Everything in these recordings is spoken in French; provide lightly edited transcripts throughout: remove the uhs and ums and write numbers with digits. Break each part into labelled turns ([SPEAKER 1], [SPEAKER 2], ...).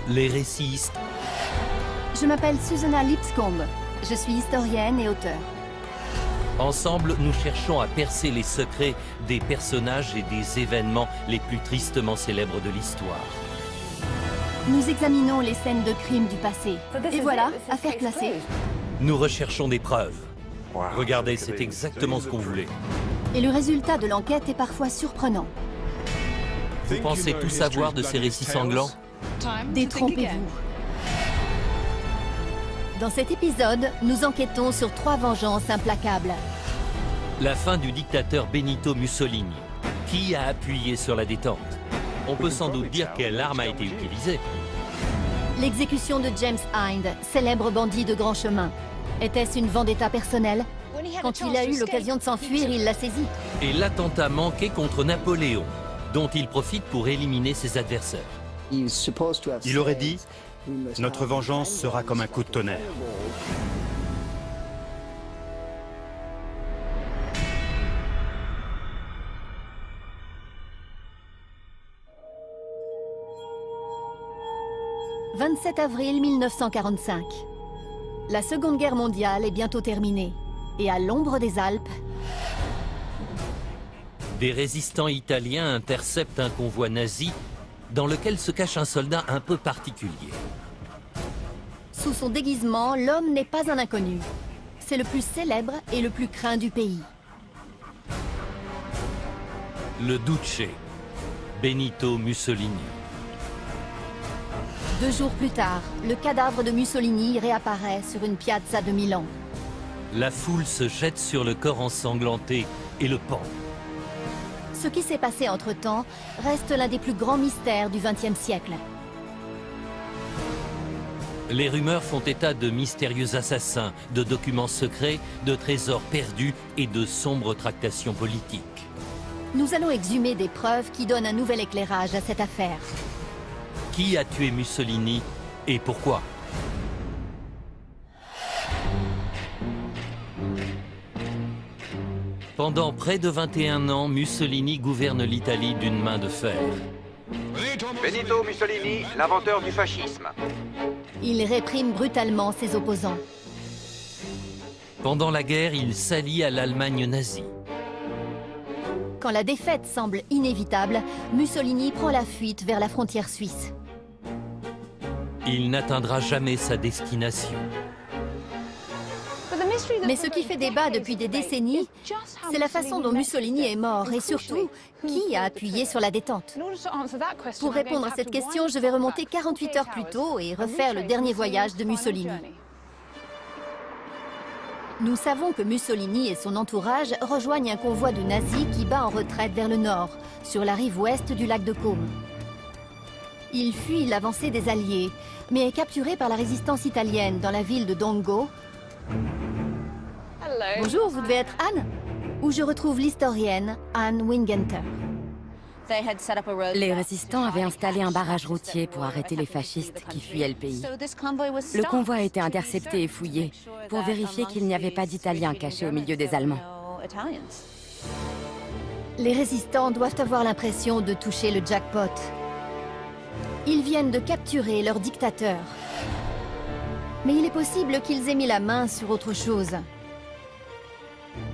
[SPEAKER 1] les récistes.
[SPEAKER 2] Je m'appelle Susanna Lipscomb. Je suis historienne et auteure.
[SPEAKER 1] Ensemble, nous cherchons à percer les secrets des personnages et des événements les plus tristement célèbres de l'histoire.
[SPEAKER 2] Nous examinons les scènes de crimes du passé. Et voilà, affaire classée.
[SPEAKER 1] Nous recherchons des preuves. Regardez, c'est exactement ce qu'on voulait.
[SPEAKER 2] Et le résultat de l'enquête est parfois surprenant.
[SPEAKER 1] Vous pensez tout savoir de ces récits sanglants?
[SPEAKER 2] Détrompez-vous. Dans cet épisode, nous enquêtons sur 3 vengeances implacables.
[SPEAKER 1] La fin du dictateur Benito Mussolini. Qui a appuyé sur la détente? On peut sans doute dire quelle arme a été utilisée.
[SPEAKER 2] L'exécution de James Hind, célèbre bandit de grand chemin. Était-ce une vendetta personnelle? Quand il a eu l'occasion de s'enfuir, il l'a saisi.
[SPEAKER 1] Et l'attentat manqué contre Napoléon, dont il profite pour éliminer ses adversaires.
[SPEAKER 3] Il aurait dit « Notre vengeance sera comme un coup de tonnerre ».
[SPEAKER 2] « 27 avril 1945. La Seconde Guerre mondiale est bientôt terminée. Et à l'ombre des Alpes,
[SPEAKER 1] des résistants italiens interceptent un convoi nazi dans lequel se cache un soldat un peu particulier.
[SPEAKER 2] Sous son déguisement, l'homme n'est pas un inconnu. C'est le plus célèbre et le plus craint du pays.
[SPEAKER 1] Le Duce, Benito Mussolini.
[SPEAKER 2] 2 jours plus tard, le cadavre de Mussolini réapparaît sur une piazza de Milan.
[SPEAKER 1] La foule se jette sur le corps ensanglanté et le pend.
[SPEAKER 2] Ce qui s'est passé entre-temps reste l'un des plus grands mystères du XXe siècle.
[SPEAKER 1] Les rumeurs font état de mystérieux assassins, de documents secrets, de trésors perdus et de sombres tractations politiques.
[SPEAKER 2] Nous allons exhumer des preuves qui donnent un nouvel éclairage à cette affaire.
[SPEAKER 1] Qui a tué Mussolini et pourquoi? Pendant près de 21 ans, Mussolini gouverne l'Italie d'une main de fer.
[SPEAKER 4] Benito Mussolini, l'inventeur du fascisme.
[SPEAKER 2] Il réprime brutalement ses opposants.
[SPEAKER 1] Pendant la guerre, il s'allie à l'Allemagne nazie.
[SPEAKER 2] Quand la défaite semble inévitable, Mussolini prend la fuite vers la frontière suisse.
[SPEAKER 1] Il n'atteindra jamais sa destination.
[SPEAKER 2] Mais ce qui fait débat depuis des décennies, c'est la façon dont Mussolini est mort et surtout, qui a appuyé sur la détente. Pour répondre à cette question, je vais remonter 48 heures plus tôt et refaire le dernier voyage de Mussolini. Nous savons que Mussolini et son entourage rejoignent un convoi de nazis qui bat en retraite vers le nord, sur la rive ouest du lac de Côme. Il fuit l'avancée des Alliés, mais est capturé par la résistance italienne dans la ville de Dongo. Bonjour, vous devez être Anne? Où je retrouve l'historienne Anne Wingenter.
[SPEAKER 5] Les résistants avaient installé un barrage routier pour arrêter les fascistes qui fuyaient le pays. Le convoi a été intercepté et fouillé pour vérifier qu'il n'y avait pas d'Italiens cachés au milieu des Allemands.
[SPEAKER 2] Les résistants doivent avoir l'impression de toucher le jackpot. Ils viennent de capturer leur dictateur. Mais il est possible qu'ils aient mis la main sur autre chose.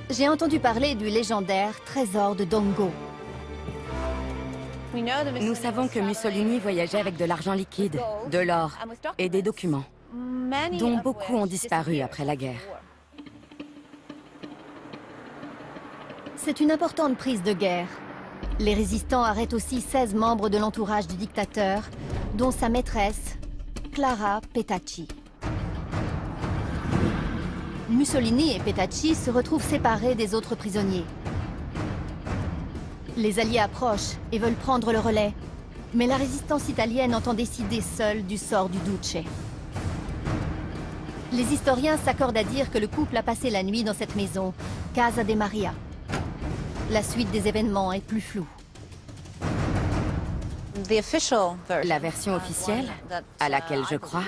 [SPEAKER 2] J'ai entendu parler du légendaire trésor de Dongo.
[SPEAKER 5] Nous savons que Mussolini voyageait avec de l'argent liquide, de l'or et des documents, dont beaucoup ont disparu après la guerre.
[SPEAKER 2] C'est une importante prise de guerre. Les résistants arrêtent aussi 16 membres de l'entourage du dictateur, dont sa maîtresse, Clara Petacci. Mussolini et Petacci se retrouvent séparés des autres prisonniers. Les Alliés approchent et veulent prendre le relais, mais la résistance italienne entend décider seule du sort du Duce. Les historiens s'accordent à dire que le couple a passé la nuit dans cette maison, Casa de Maria. La suite des événements est plus floue.
[SPEAKER 5] La version officielle, à laquelle je crois,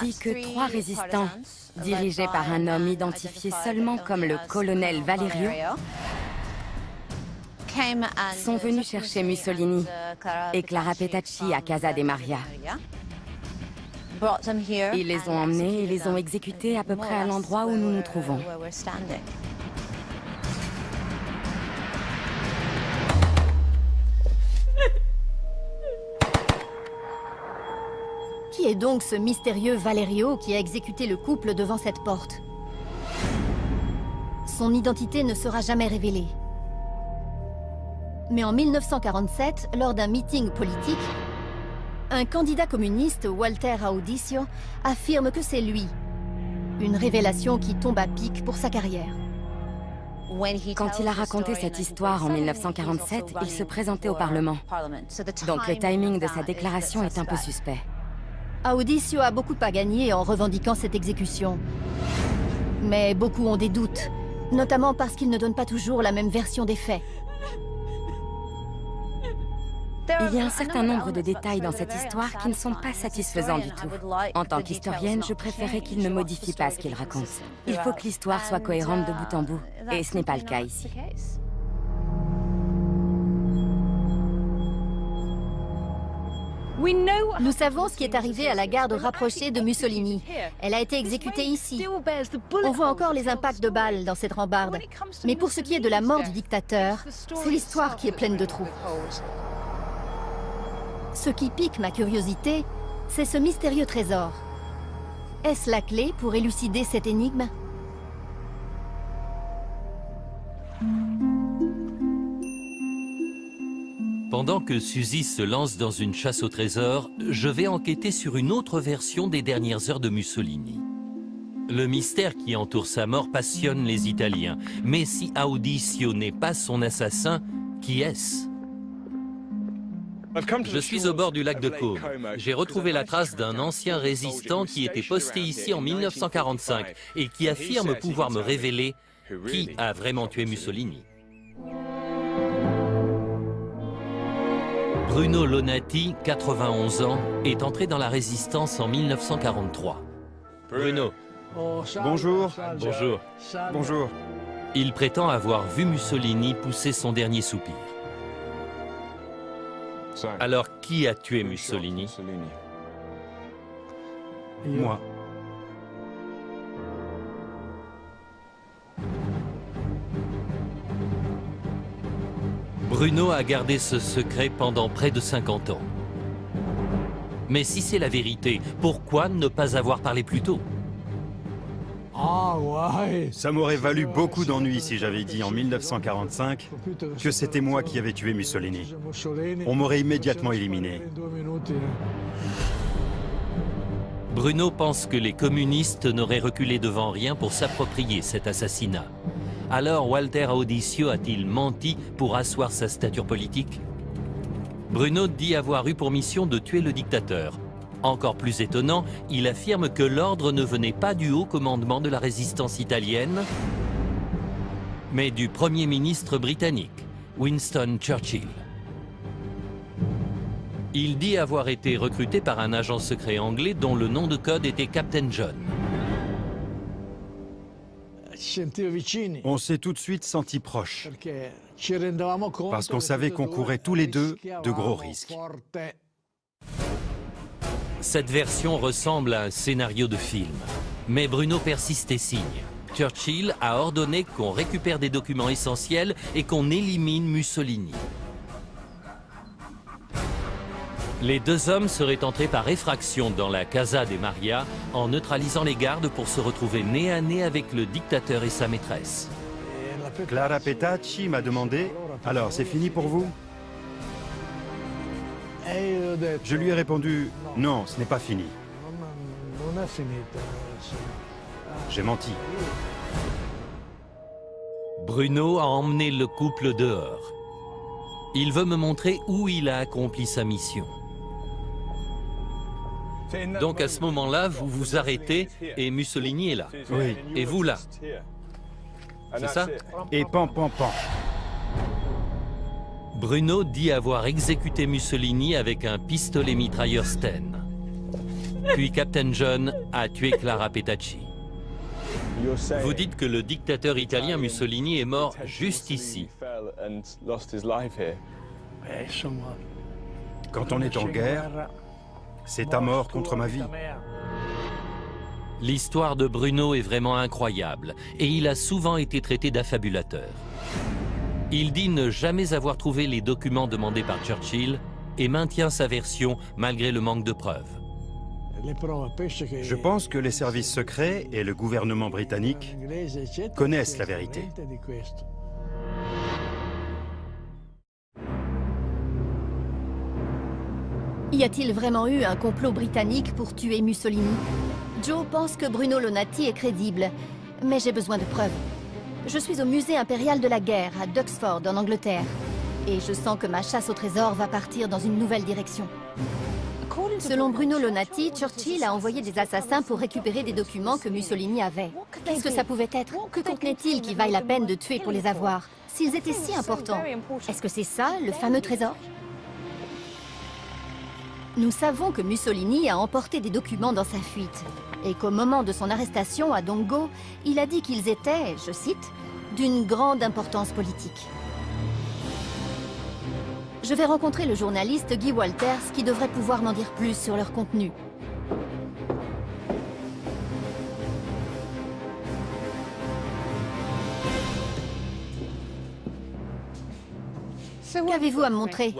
[SPEAKER 5] dit que 3 résistants, dirigés par un homme identifié seulement comme le colonel Valerio, sont venus chercher Mussolini et Clara Petacci à Casa de Maria. Ils les ont emmenés et les ont exécutés à peu près à l'endroit où nous nous trouvons.
[SPEAKER 2] Qui est donc ce mystérieux Valerio qui a exécuté le couple devant cette porte? Son identité ne sera jamais révélée. Mais en 1947, lors d'un meeting politique, un candidat communiste, Walter Audicio, affirme que c'est lui. Une révélation qui tombe à pic pour sa carrière.
[SPEAKER 5] Quand il a raconté cette histoire en 1947, il se présentait au Parlement. Donc le timing de sa déclaration est un peu suspect.
[SPEAKER 2] Audicio a beaucoup à gagner en revendiquant cette exécution. Mais beaucoup ont des doutes, notamment parce qu'il ne donne pas toujours la même version des faits.
[SPEAKER 5] Il y a un certain nombre de détails dans cette histoire qui ne sont pas satisfaisants du tout. En tant qu'historienne, je préférais qu'il ne modifie pas ce qu'il raconte. Il faut que l'histoire soit cohérente de bout en bout, et ce n'est pas le cas ici.
[SPEAKER 2] Nous savons ce qui est arrivé à la garde rapprochée de Mussolini. Elle a été exécutée ici. On voit encore les impacts de balles dans cette rambarde. Mais pour ce qui est de la mort du dictateur, c'est l'histoire qui est pleine de trous. Ce qui pique ma curiosité, c'est ce mystérieux trésor. Est-ce la clé pour élucider cette énigme ?
[SPEAKER 1] Pendant que Suzy se lance dans une chasse au trésor, je vais enquêter sur une autre version des dernières heures de Mussolini. Le mystère qui entoure sa mort passionne les Italiens. Mais si Audicio n'est pas son assassin, qui est-ce ? Je suis au bord du lac de Côme. J'ai retrouvé la trace d'un ancien résistant qui était posté ici en 1945 et qui affirme pouvoir me révéler qui a vraiment tué Mussolini. Bruno Lonati, 91 ans, est entré dans la résistance en 1943. Bruno.
[SPEAKER 3] Bonjour.
[SPEAKER 1] Bonjour.
[SPEAKER 3] Bonjour.
[SPEAKER 1] Il prétend avoir vu Mussolini pousser son dernier soupir. Alors, qui a tué Mussolini?
[SPEAKER 3] Moi.
[SPEAKER 1] Bruno a gardé ce secret pendant près de 50 ans. Mais si c'est la vérité, pourquoi ne pas avoir parlé plus tôt?
[SPEAKER 3] Ça m'aurait valu beaucoup d'ennuis si j'avais dit en 1945 que c'était moi qui avais tué Mussolini. On m'aurait immédiatement éliminé.
[SPEAKER 1] Bruno pense que les communistes n'auraient reculé devant rien pour s'approprier cet assassinat. Alors Walter Audicio a-t-il menti pour asseoir sa stature politique? Bruno dit avoir eu pour mission de tuer le dictateur. Encore plus étonnant, il affirme que l'ordre ne venait pas du haut commandement de la résistance italienne, mais du Premier ministre britannique, Winston Churchill. Il dit avoir été recruté par un agent secret anglais dont le nom de code était Captain John.
[SPEAKER 3] On s'est tout de suite sentis proches, parce qu'on savait qu'on courait tous les deux de gros risques.
[SPEAKER 1] Cette version ressemble à un scénario de film. Mais Bruno persiste et signe. Churchill a ordonné qu'on récupère des documents essentiels et qu'on élimine Mussolini. Les deux hommes seraient entrés par effraction dans la Casa de Maria en neutralisant les gardes pour se retrouver nez à nez avec le dictateur et sa maîtresse.
[SPEAKER 3] Clara Petacci m'a demandé « Alors, c'est fini pour vous ?» Je lui ai répondu « Non, ce n'est pas fini. » J'ai menti.
[SPEAKER 1] Bruno a emmené le couple dehors. Il veut me montrer où il a accompli sa mission. Donc à ce moment-là, vous vous arrêtez et Mussolini est là.
[SPEAKER 3] Oui.
[SPEAKER 1] Et vous là. C'est ça?
[SPEAKER 3] Et pan, pan, pan.
[SPEAKER 1] Bruno dit avoir exécuté Mussolini avec un pistolet mitrailleur Sten. Puis Captain John a tué Clara Petacci. Vous dites que le dictateur italien Mussolini est mort juste ici,
[SPEAKER 3] Quand on est en guerre, c'est ta mort contre ma vie.
[SPEAKER 1] L'histoire de Bruno est vraiment incroyable et il a souvent été traité d'affabulateur. Il dit ne jamais avoir trouvé les documents demandés par Churchill et maintient sa version malgré le manque de preuves.
[SPEAKER 3] Je pense que les services secrets et le gouvernement britannique connaissent la vérité.
[SPEAKER 2] Y a-t-il vraiment eu un complot britannique pour tuer Mussolini? Joe pense que Bruno Lonati est crédible, mais j'ai besoin de preuves. Je suis au musée impérial de la guerre, à Duxford, en Angleterre. Et je sens que ma chasse au trésor va partir dans une nouvelle direction. Selon Bruno Lonati, Churchill a envoyé des assassins pour récupérer des documents que Mussolini avait. Qu'est-ce que ça pouvait être? Que contenait-il qui vaille la peine de tuer pour les avoir? S'ils étaient si importants, est-ce que c'est ça, le fameux trésor? Nous savons que Mussolini a emporté des documents dans sa fuite et qu'au moment de son arrestation à Dongo, il a dit qu'ils étaient, je cite, « d'une grande importance politique ». Je vais rencontrer le journaliste Guy Walters qui devrait pouvoir m'en dire plus sur leur contenu. Qu'avez-vous à me montrer?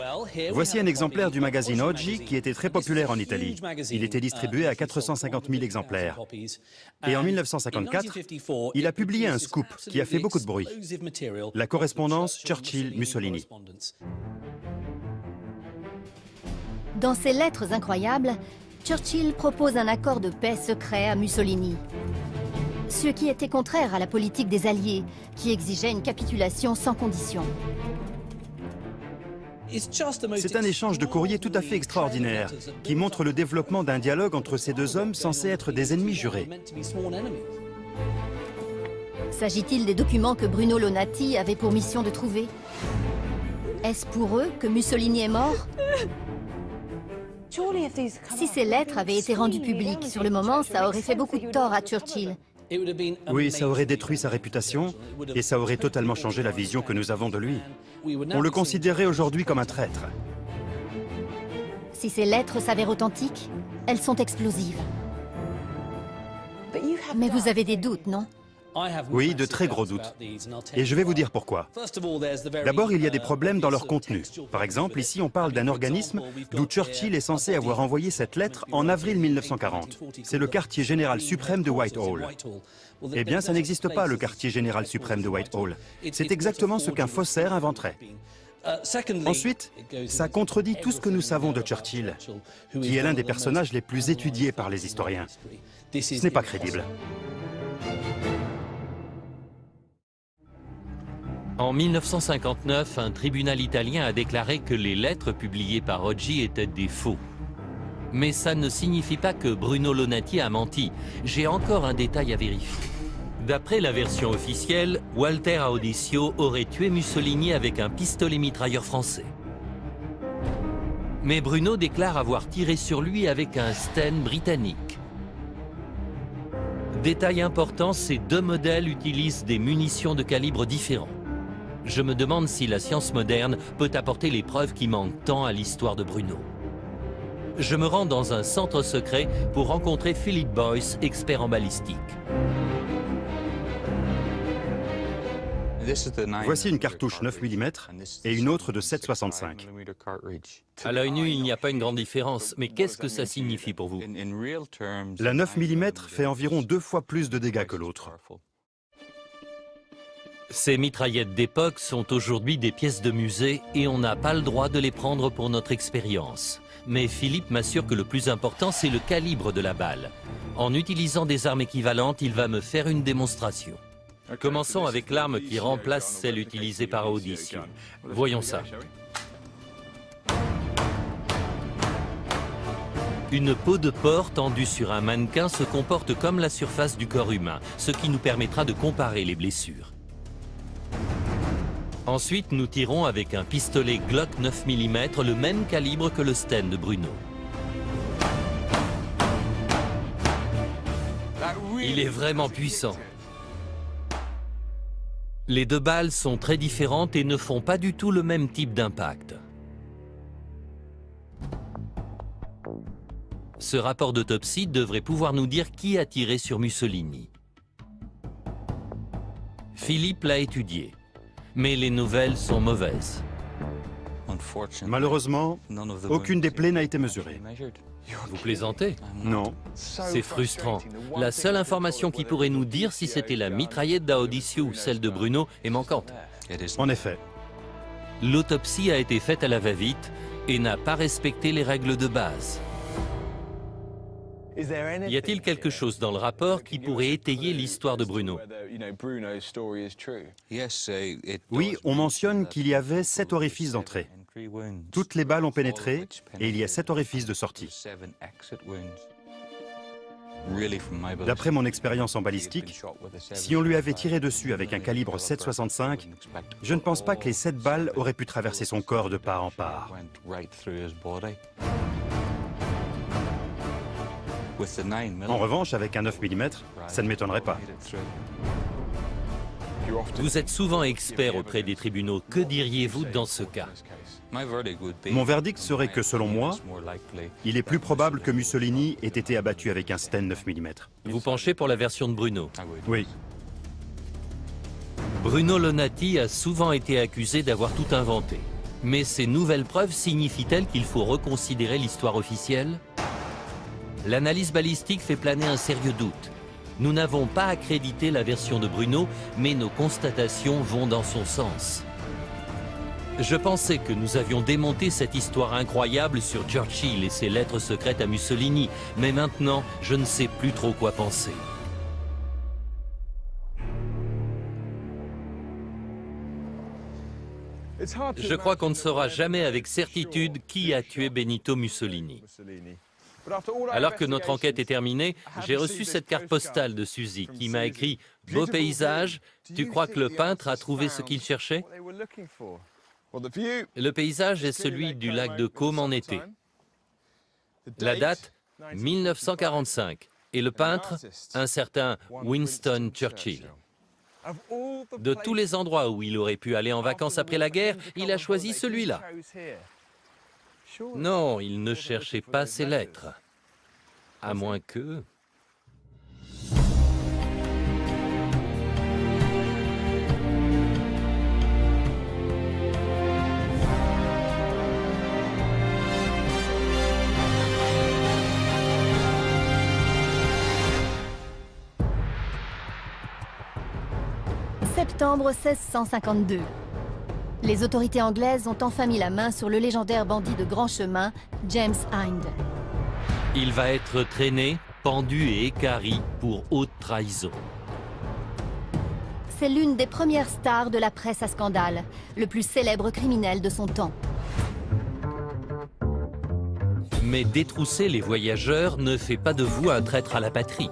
[SPEAKER 3] Voici un exemplaire du magazine Oggi qui était très populaire en Italie. Il était distribué à 450 000 exemplaires. Et en 1954, il a publié un scoop qui a fait beaucoup de bruit. La correspondance Churchill-Mussolini.
[SPEAKER 2] Dans ses lettres incroyables, Churchill propose un accord de paix secret à Mussolini. Ce qui était contraire à la politique des Alliés, qui exigeait une capitulation sans condition.
[SPEAKER 3] C'est un échange de courrier tout à fait extraordinaire, qui montre le développement d'un dialogue entre ces deux hommes censés être des ennemis jurés.
[SPEAKER 2] S'agit-il des documents que Bruno Lonati avait pour mission de trouver? Est-ce pour eux que Mussolini est mort? Si ces lettres avaient été rendues publiques, sur le moment, ça aurait fait beaucoup de tort à Churchill.
[SPEAKER 3] Oui, ça aurait détruit sa réputation et ça aurait totalement changé la vision que nous avons de lui. On le considérait aujourd'hui comme un traître.
[SPEAKER 2] Si ces lettres s'avèrent authentiques, elles sont explosives. Mais vous avez des doutes, non?
[SPEAKER 3] Oui, de très gros doutes. Et je vais vous dire pourquoi. D'abord, il y a des problèmes dans leur contenu. Par exemple, ici, on parle d'un organisme d'où Churchill est censé avoir envoyé cette lettre en avril 1940. C'est le quartier général suprême de Whitehall. Eh bien, ça n'existe pas, le quartier général suprême de Whitehall. C'est exactement ce qu'un faussaire inventerait. Ensuite, ça contredit tout ce que nous savons de Churchill, qui est l'un des personnages les plus étudiés par les historiens. Ce n'est pas crédible.
[SPEAKER 1] En 1959, un tribunal italien a déclaré que les lettres publiées par Oggi étaient des faux. Mais ça ne signifie pas que Bruno Lonati a menti. J'ai encore un détail à vérifier. D'après la version officielle, Walter Audisio aurait tué Mussolini avec un pistolet mitrailleur français. Mais Bruno déclare avoir tiré sur lui avec un Sten britannique. Détail important, ces deux modèles utilisent des munitions de calibre différents. Je me demande si la science moderne peut apporter les preuves qui manquent tant à l'histoire de Bruno. Je me rends dans un centre secret pour rencontrer Philip Boyce, expert en balistique.
[SPEAKER 3] Voici une cartouche 9 mm et une autre de 7,65.
[SPEAKER 1] À l'œil nu, il n'y a pas une grande différence, mais qu'est-ce que ça signifie pour vous?
[SPEAKER 3] La 9 mm fait environ 2 fois plus de dégâts que l'autre.
[SPEAKER 1] Ces mitraillettes d'époque sont aujourd'hui des pièces de musée et on n'a pas le droit de les prendre pour notre expérience. Mais Philippe m'assure que le plus important, c'est le calibre de la balle. En utilisant des armes équivalentes, il va me faire une démonstration. Commençons avec l'arme qui remplace celle utilisée par Audisio. Voyons ça. Une peau de porc tendue sur un mannequin se comporte comme la surface du corps humain, ce qui nous permettra de comparer les blessures. Ensuite, nous tirons avec un pistolet Glock 9 mm, le même calibre que le Sten de Bruno. Il est vraiment puissant. Les deux balles sont très différentes et ne font pas du tout le même type d'impact. Ce rapport d'autopsie devrait pouvoir nous dire qui a tiré sur Mussolini. Philippe l'a étudié, mais les nouvelles sont mauvaises.
[SPEAKER 3] Malheureusement, aucune des plaies n'a été mesurée.
[SPEAKER 1] Vous plaisantez?
[SPEAKER 3] Non.
[SPEAKER 1] C'est frustrant. La seule information qui pourrait nous dire si c'était la mitraillette d'Audicio ou celle de Bruno est manquante.
[SPEAKER 3] En effet.
[SPEAKER 1] L'autopsie a été faite à la va-vite et n'a pas respecté les règles de base. Y a-t-il quelque chose dans le rapport qui pourrait étayer l'histoire de Bruno?
[SPEAKER 3] Oui, on mentionne qu'il y avait 7 orifices d'entrée. Toutes les balles ont pénétré et il y a 7 orifices de sortie. D'après mon expérience en balistique, si on lui avait tiré dessus avec un calibre 7,65, je ne pense pas que les 7 balles auraient pu traverser son corps de part en part. En revanche, avec un 9 mm, ça ne m'étonnerait pas.
[SPEAKER 1] Vous êtes souvent expert auprès des tribunaux. Que diriez-vous dans ce cas?
[SPEAKER 3] Mon verdict serait que, selon moi, il est plus probable que Mussolini ait été abattu avec un Sten 9 mm.
[SPEAKER 1] Vous penchez pour la version de Bruno.
[SPEAKER 3] Oui.
[SPEAKER 1] Bruno Lonati a souvent été accusé d'avoir tout inventé. Mais ces nouvelles preuves signifient-elles qu'il faut reconsidérer l'histoire officielle? L'analyse balistique fait planer un sérieux doute. Nous n'avons pas accrédité la version de Bruno, mais nos constatations vont dans son sens. Je pensais que nous avions démonté cette histoire incroyable sur Churchill et ses lettres secrètes à Mussolini, mais maintenant, je ne sais plus trop quoi penser. Je crois qu'on ne saura jamais avec certitude qui a tué Benito Mussolini. Alors que notre enquête est terminée, j'ai reçu cette carte postale de Suzy qui m'a écrit « Beau paysage, tu crois que le peintre a trouvé ce qu'il cherchait ?» Le paysage est celui du lac de Caume en été. La date, 1945. Et le peintre, un certain Winston Churchill. De tous les endroits où il aurait pu aller en vacances après la guerre, il a choisi celui-là. Non, il ne cherchait pas ces lettres. À moins que...
[SPEAKER 2] Septembre 1652. Les autorités anglaises ont enfin mis la main sur le légendaire bandit de grand chemin, James Hind.
[SPEAKER 1] Il va être traîné, pendu et équarri pour haute trahison.
[SPEAKER 2] C'est l'une des premières stars de la presse à scandale, le plus célèbre criminel de son temps.
[SPEAKER 1] Mais détrousser les voyageurs ne fait pas de vous un traître à la patrie.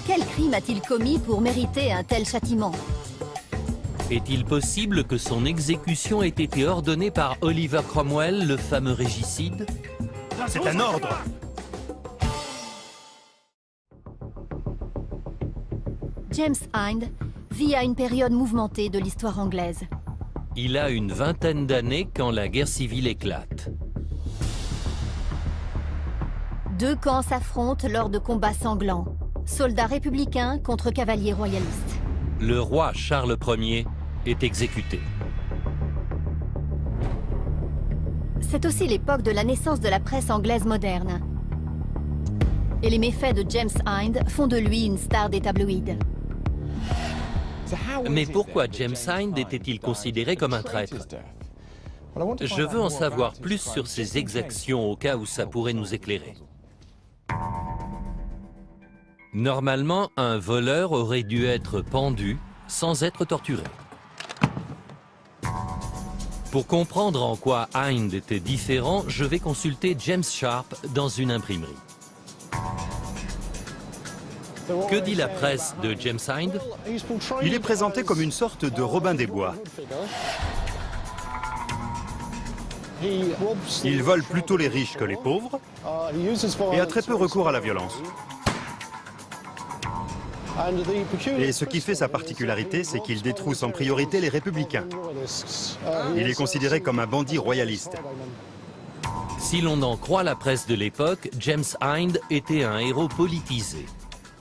[SPEAKER 2] Quel crime a-t-il commis pour mériter un tel châtiment?
[SPEAKER 1] Est-il possible que son exécution ait été ordonnée par Oliver Cromwell, le fameux régicide?
[SPEAKER 3] C'est un ordre!
[SPEAKER 2] James Hind vit à une période mouvementée de l'histoire anglaise.
[SPEAKER 1] Il a une vingtaine d'années quand la guerre civile éclate.
[SPEAKER 2] Deux camps s'affrontent lors de combats sanglants. Soldats républicains contre cavaliers royalistes.
[SPEAKER 1] Le roi Charles Ier est exécuté.
[SPEAKER 2] C'est aussi l'époque de la naissance de la presse anglaise moderne. Et les méfaits de James Hind font de lui une star des tabloïds.
[SPEAKER 1] Mais pourquoi James Hind était-il considéré comme un traître? Je veux en savoir plus sur ses exactions au cas où ça pourrait nous éclairer. Normalement, un voleur aurait dû être pendu sans être torturé. Pour comprendre en quoi Hind était différent, je vais consulter James Sharp dans une imprimerie. Que dit la presse de James Hind?
[SPEAKER 3] Il est présenté comme une sorte de Robin des Bois. Il vole plutôt les riches que les pauvres et a très peu recours à la violence. Et ce qui fait sa particularité, c'est qu'il détrousse en priorité les républicains. Il est considéré comme un bandit royaliste.
[SPEAKER 1] Si l'on en croit la presse de l'époque, James Hind était un héros politisé.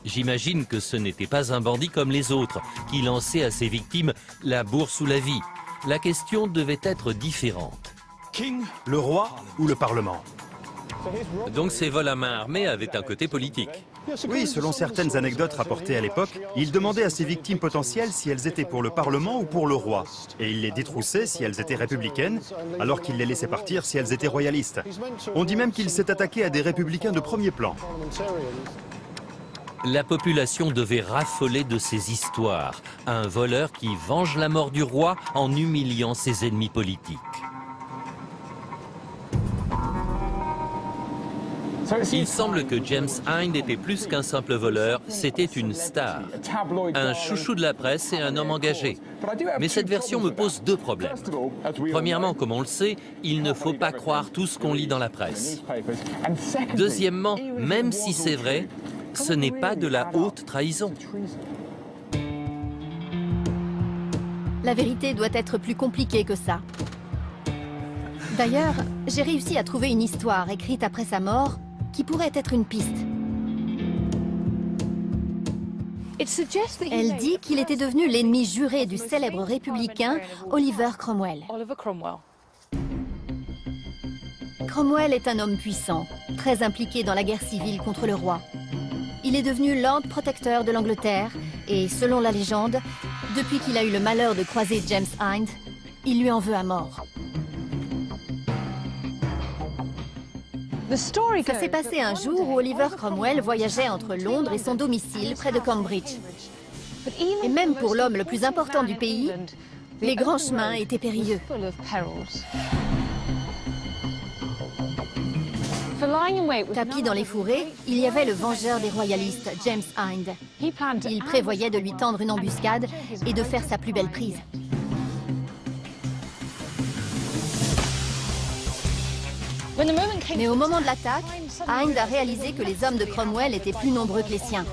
[SPEAKER 1] J'imagine que ce n'était pas un bandit comme les autres, qui lançait à ses victimes la bourse ou la vie. La question devait être différente.
[SPEAKER 3] Le roi ou le Parlement?
[SPEAKER 1] Donc ces vols à main armée avaient un côté politique.
[SPEAKER 3] Oui, selon certaines anecdotes rapportées à l'époque, il demandait à ses victimes potentielles si elles étaient pour le Parlement ou pour le roi. Et il les détroussait si elles étaient républicaines, alors qu'il les laissait partir si elles étaient royalistes. On dit même qu'il s'est attaqué à des républicains de premier plan.
[SPEAKER 1] La population devait raffoler de ces histoires. Un voleur qui venge la mort du roi en humiliant ses ennemis politiques. Il semble que James Hind était plus qu'un simple voleur, c'était une star. Un chouchou de la presse et un homme engagé. Mais cette version me pose deux problèmes. Premièrement, comme on le sait, il ne faut pas croire tout ce qu'on lit dans la presse. Deuxièmement, même si c'est vrai, ce n'est pas de la haute trahison.
[SPEAKER 2] La vérité doit être plus compliquée que ça. D'ailleurs, j'ai réussi à trouver une histoire écrite après sa mort qui pourrait être une piste. Elle dit qu'il était devenu l'ennemi juré du célèbre républicain Oliver Cromwell. Cromwell est un homme puissant, très impliqué dans la guerre civile contre le roi. Il est devenu Lord Protecteur de l'Angleterre et, selon la légende, depuis qu'il a eu le malheur de croiser James Hind, il lui en veut à mort. Ça s'est passé un jour où Oliver Cromwell voyageait entre Londres et son domicile près de Cambridge. Et même pour l'homme le plus important du pays, les grands chemins étaient périlleux. Tapi dans les fourrés, il y avait le vengeur des royalistes, James Hind. Il prévoyait de lui tendre une embuscade et de faire sa plus belle prise. Mais au moment de l'attaque, Hind a réalisé que les hommes de Cromwell étaient plus nombreux que les siens.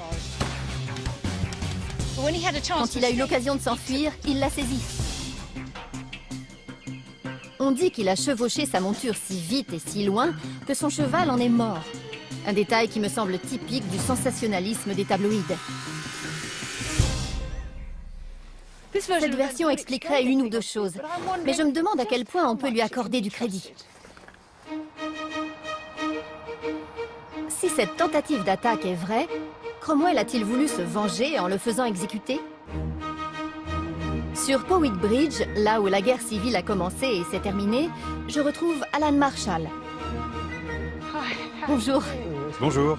[SPEAKER 2] Quand il a eu l'occasion de s'enfuir, il l'a saisi. On dit qu'il a chevauché sa monture si vite et si loin que son cheval en est mort. Un détail qui me semble typique du sensationnalisme des tabloïds. Cette version expliquerait une ou deux choses, mais je me demande à quel point on peut lui accorder du crédit. Si cette tentative d'attaque est vraie, Cromwell a-t-il voulu se venger en le faisant exécuter? Sur Powick Bridge, là où la guerre civile a commencé et s'est terminée, je retrouve Alan Marshall. Bonjour.
[SPEAKER 3] Bonjour.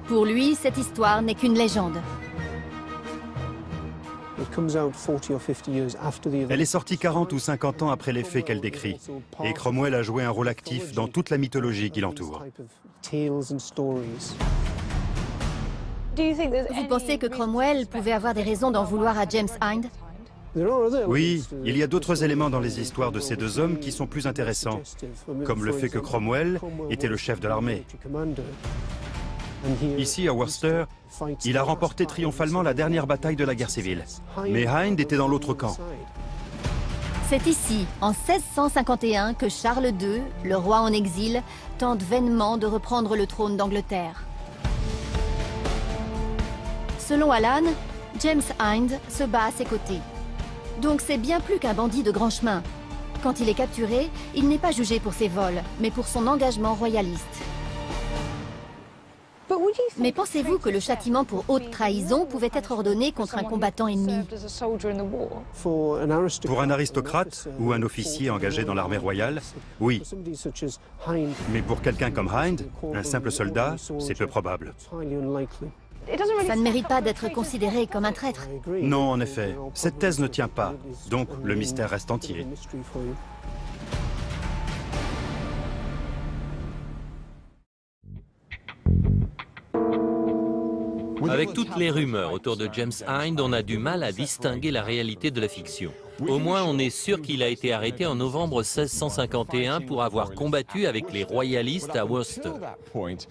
[SPEAKER 2] Pour lui, cette histoire n'est qu'une légende.
[SPEAKER 3] Elle est sortie 40 ou 50 ans après les faits qu'elle décrit. Et Cromwell a joué un rôle actif dans toute la mythologie qui l'entoure.
[SPEAKER 2] Vous pensez que Cromwell pouvait avoir des raisons d'en vouloir à James Hind?
[SPEAKER 3] Oui, il y a d'autres éléments dans les histoires de ces deux hommes qui sont plus intéressants, comme le fait que Cromwell était le chef de l'armée. Ici, à Worcester, il a remporté triomphalement la dernière bataille de la guerre civile. Mais Hind était dans l'autre camp.
[SPEAKER 2] C'est ici, en 1651, que Charles II, le roi en exil, tente vainement de reprendre le trône d'Angleterre. Selon Alan, James Hind se bat à ses côtés. Donc c'est bien plus qu'un bandit de grand chemin. Quand il est capturé, il n'est pas jugé pour ses vols, mais pour son engagement royaliste. Mais pensez-vous que le châtiment pour haute trahison pouvait être ordonné contre un combattant ennemi?
[SPEAKER 3] Pour un aristocrate ou un officier engagé dans l'armée royale, oui. Mais pour quelqu'un comme Hind, un simple soldat, c'est peu probable.
[SPEAKER 2] Ça ne mérite pas d'être considéré comme un traître.
[SPEAKER 3] Non, en effet, cette thèse ne tient pas, donc le mystère reste entier.
[SPEAKER 1] Avec toutes les rumeurs autour de James Hind, on a du mal à distinguer la réalité de la fiction. Au moins, on est sûr qu'il a été arrêté en novembre 1651 pour avoir combattu avec les royalistes à Worcester.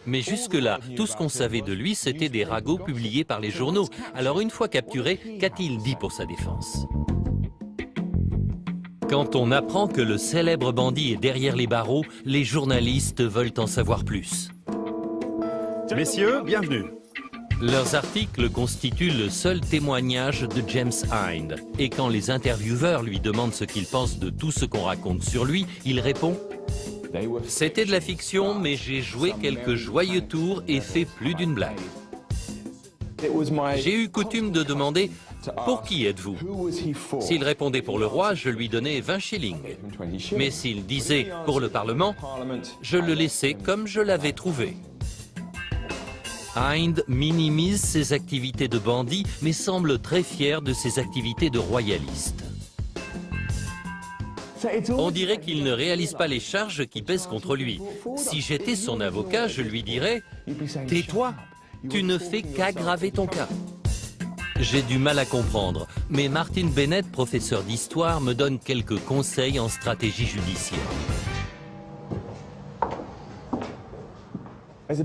[SPEAKER 1] Mais jusque-là, tout ce qu'on savait de lui, c'était des ragots publiés par les journaux. Alors une fois capturé, qu'a-t-il dit pour sa défense? Quand on apprend que le célèbre bandit est derrière les barreaux, les journalistes veulent en savoir plus.
[SPEAKER 3] Messieurs, bienvenue.
[SPEAKER 1] Leurs articles constituent le seul témoignage de James Hind. Et quand les intervieweurs lui demandent ce qu'il pense de tout ce qu'on raconte sur lui, il répond « C'était de la fiction, mais j'ai joué quelques joyeux tours et fait plus d'une blague. J'ai eu coutume de demander « Pour qui êtes-vous » S'il répondait pour le roi, je lui donnais 20 shillings. Mais s'il disait « Pour le Parlement », je le laissais comme je l'avais trouvé. Hind minimise ses activités de bandit, mais semble très fier de ses activités de royaliste. On dirait qu'il ne réalise pas les charges qui pèsent contre lui. Si j'étais son avocat, je lui dirais « Tais-toi, tu ne fais qu'aggraver ton cas ». J'ai du mal à comprendre, mais Martin Bennett, professeur d'histoire, me donne quelques conseils en stratégie judiciaire.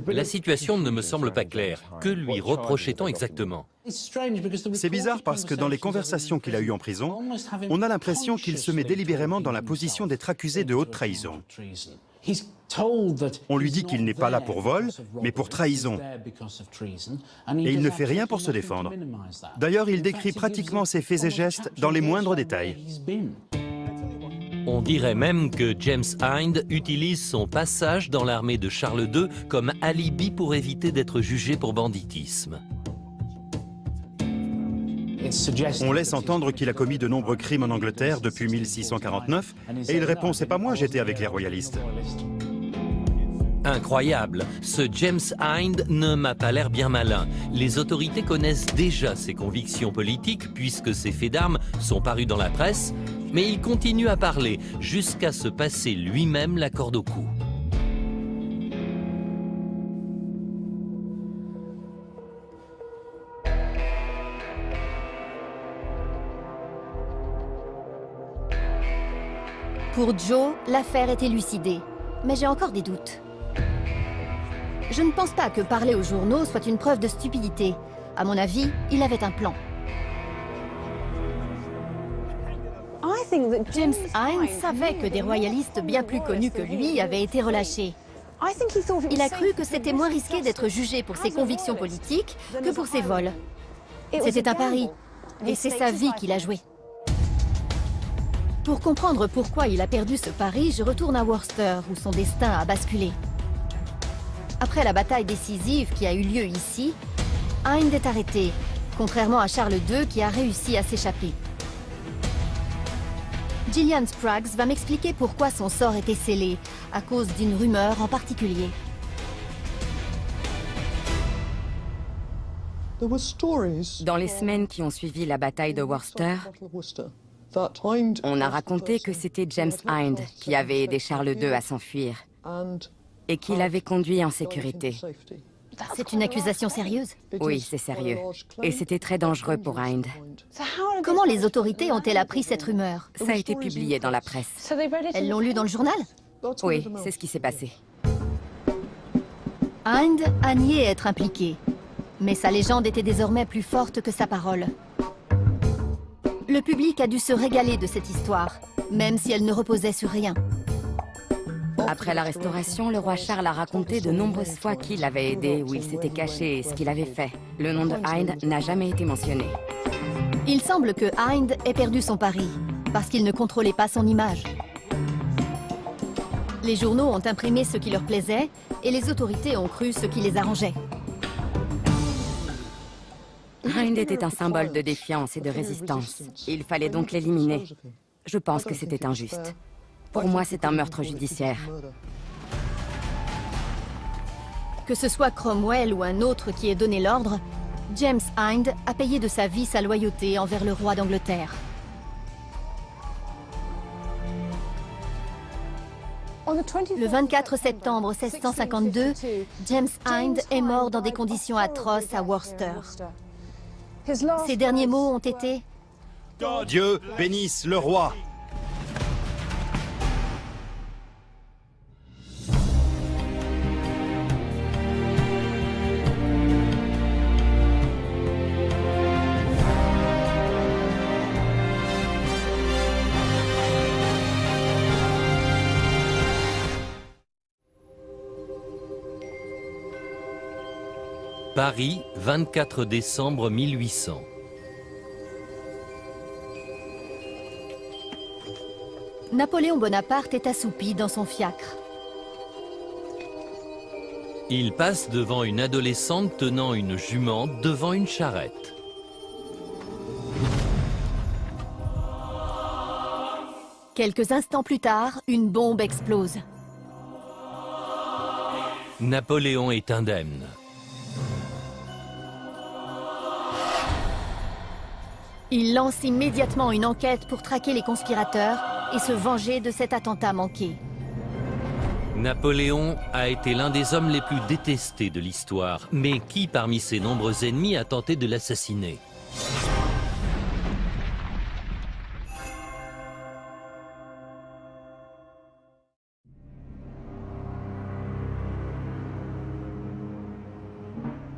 [SPEAKER 1] La situation ne me semble pas claire. Que lui reprochait-on exactement?
[SPEAKER 3] C'est bizarre parce que dans les conversations qu'il a eues en prison, on a l'impression qu'il se met délibérément dans la position d'être accusé de haute trahison. On lui dit qu'il n'est pas là pour vol, mais pour trahison. Et il ne fait rien pour se défendre. D'ailleurs, il décrit pratiquement ses faits et gestes dans les moindres détails.
[SPEAKER 1] On dirait même que James Hind utilise son passage dans l'armée de Charles II comme alibi pour éviter d'être jugé pour banditisme.
[SPEAKER 3] On laisse entendre qu'il a commis de nombreux crimes en Angleterre depuis 1649, et il répond « C'est pas moi, j'étais avec les royalistes ».
[SPEAKER 1] Incroyable, ce James Hind ne m'a pas l'air bien malin. Les autorités connaissent déjà ses convictions politiques puisque ses faits d'armes sont parus dans la presse, mais il continue à parler jusqu'à se passer lui-même la corde au cou.
[SPEAKER 2] Pour Joe, l'affaire est élucidée, mais j'ai encore des doutes. Je ne pense pas que parler aux journaux soit une preuve de stupidité. À mon avis, il avait un plan. James Hind savait que des royalistes bien plus connus que lui avaient été relâchés. Il a cru que c'était moins risqué d'être jugé pour ses convictions politiques que pour ses vols. C'était un pari, et c'est sa vie qu'il a joué. Pour comprendre pourquoi il a perdu ce pari, je retourne à Worcester, où son destin a basculé. Après la bataille décisive qui a eu lieu ici, Hind est arrêté, contrairement à Charles II qui a réussi à s'échapper. Gillian Spraggs va m'expliquer pourquoi son sort était scellé, à cause d'une rumeur en particulier.
[SPEAKER 5] Dans les semaines qui ont suivi la bataille de Worcester, on a raconté que c'était James Hind qui avait aidé Charles II à s'enfuir et qui l'avait conduit en sécurité.
[SPEAKER 2] C'est une accusation sérieuse?
[SPEAKER 5] Oui, c'est sérieux. Et c'était très dangereux pour Hind.
[SPEAKER 2] Comment les autorités ont-elles appris cette rumeur?
[SPEAKER 5] Ça a été publié dans la presse.
[SPEAKER 2] Elles l'ont lu dans le journal?
[SPEAKER 5] Oui, c'est ce qui s'est passé.
[SPEAKER 2] Hind a nié être impliqué, mais sa légende était désormais plus forte que sa parole. Le public a dû se régaler de cette histoire, même si elle ne reposait sur rien.
[SPEAKER 5] Après la Restauration, le roi Charles a raconté de nombreuses fois qui l'avait aidé, où il s'était caché et ce qu'il avait fait. Le nom de Hind n'a jamais été mentionné.
[SPEAKER 2] Il semble que Hind ait perdu son pari, parce qu'il ne contrôlait pas son image. Les journaux ont imprimé ce qui leur plaisait, et les autorités ont cru ce qui les arrangeait.
[SPEAKER 5] Hind était un symbole de défiance et de résistance. Il fallait donc l'éliminer. Je pense que c'était injuste. Pour moi, c'est un meurtre judiciaire.
[SPEAKER 2] Que ce soit Cromwell ou un autre qui ait donné l'ordre, James Hind a payé de sa vie sa loyauté envers le roi d'Angleterre. Le 24 septembre 1652, James Hind est mort dans des conditions atroces à Worcester. Ses derniers mots ont été
[SPEAKER 3] Dieu bénisse le roi.
[SPEAKER 1] Paris, 24 décembre 1800.
[SPEAKER 2] Napoléon Bonaparte est assoupi dans son fiacre.
[SPEAKER 1] Il passe devant une adolescente tenant une jument devant une charrette.
[SPEAKER 2] Quelques instants plus tard, une bombe explose.
[SPEAKER 1] Napoléon est indemne.
[SPEAKER 2] Il lance immédiatement une enquête pour traquer les conspirateurs et se venger de cet attentat manqué.
[SPEAKER 1] Napoléon a été l'un des hommes les plus détestés de l'histoire. Mais qui parmi ses nombreux ennemis a tenté de l'assassiner?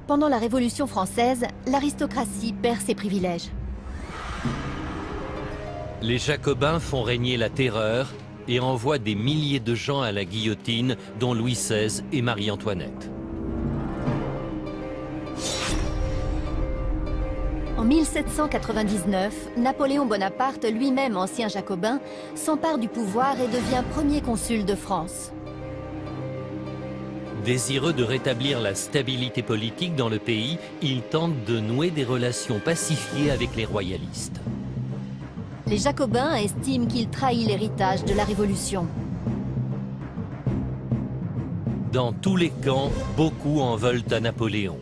[SPEAKER 2] Pendant la Révolution française, l'aristocratie perd ses privilèges.
[SPEAKER 1] Les Jacobins font régner la terreur et envoient des milliers de gens à la guillotine, dont Louis XVI et Marie-Antoinette.
[SPEAKER 2] En 1799, Napoléon Bonaparte, lui-même ancien jacobin, s'empare du pouvoir et devient premier consul de France.
[SPEAKER 1] Désireux de rétablir la stabilité politique dans le pays, il tente de nouer des relations pacifiées avec les royalistes.
[SPEAKER 2] Les Jacobins estiment qu'il trahit l'héritage de la Révolution.
[SPEAKER 1] Dans tous les camps, beaucoup en veulent à Napoléon.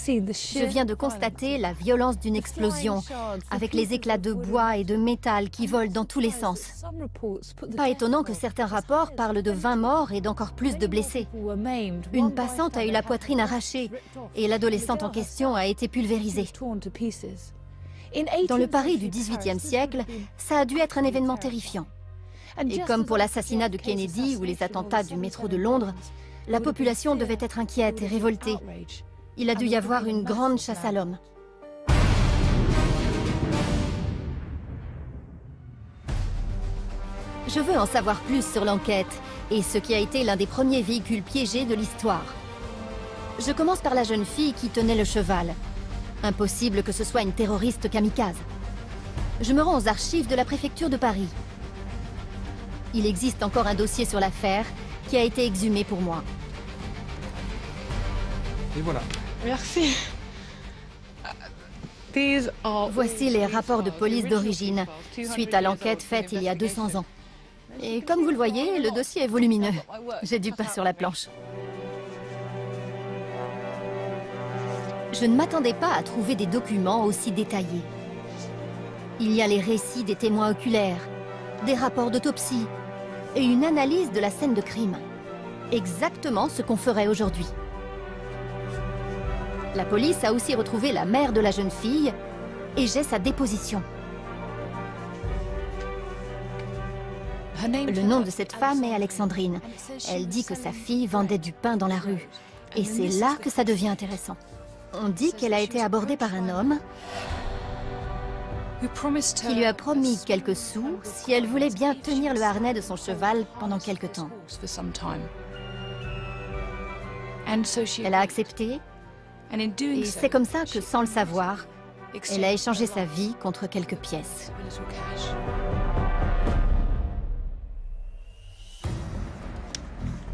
[SPEAKER 2] Je viens de constater la violence d'une explosion, avec les éclats de bois et de métal qui volent dans tous les sens. Pas étonnant que certains rapports parlent de 20 morts et d'encore plus de blessés. Une passante a eu la poitrine arrachée et l'adolescente en question a été pulvérisée. Dans le Paris du XVIIIe siècle, ça a dû être un événement terrifiant. Et comme pour l'assassinat de Kennedy ou les attentats du métro de Londres, la population devait être inquiète et révoltée. Il a dû y avoir une grande chasse à l'homme. Je veux en savoir plus sur l'enquête et ce qui a été l'un des premiers véhicules piégés de l'histoire. Je commence par la jeune fille qui tenait le cheval. Impossible que ce soit une terroriste kamikaze. Je me rends aux archives de la préfecture de Paris. Il existe encore un dossier sur l'affaire qui a été exhumé pour moi.
[SPEAKER 6] Et voilà.
[SPEAKER 7] Merci.
[SPEAKER 2] Voici les rapports de police d'origine, suite à l'enquête faite il y a 200 ans. Et comme vous le voyez, le dossier est volumineux. J'ai du pain sur la planche. Je ne m'attendais pas à trouver des documents aussi détaillés. Il y a les récits des témoins oculaires, des rapports d'autopsie et une analyse de la scène de crime. Exactement ce qu'on ferait aujourd'hui. La police a aussi retrouvé la mère de la jeune fille et j'ai sa déposition. Le nom de cette femme est Alexandrine. Elle dit que sa fille vendait du pain dans la rue. Et c'est là que ça devient intéressant. On dit qu'elle a été abordée par un homme qui lui a promis quelques sous si elle voulait bien tenir le harnais de son cheval pendant quelque temps. Elle a accepté. Et c'est comme ça que, sans le savoir, elle a échangé sa vie contre quelques pièces.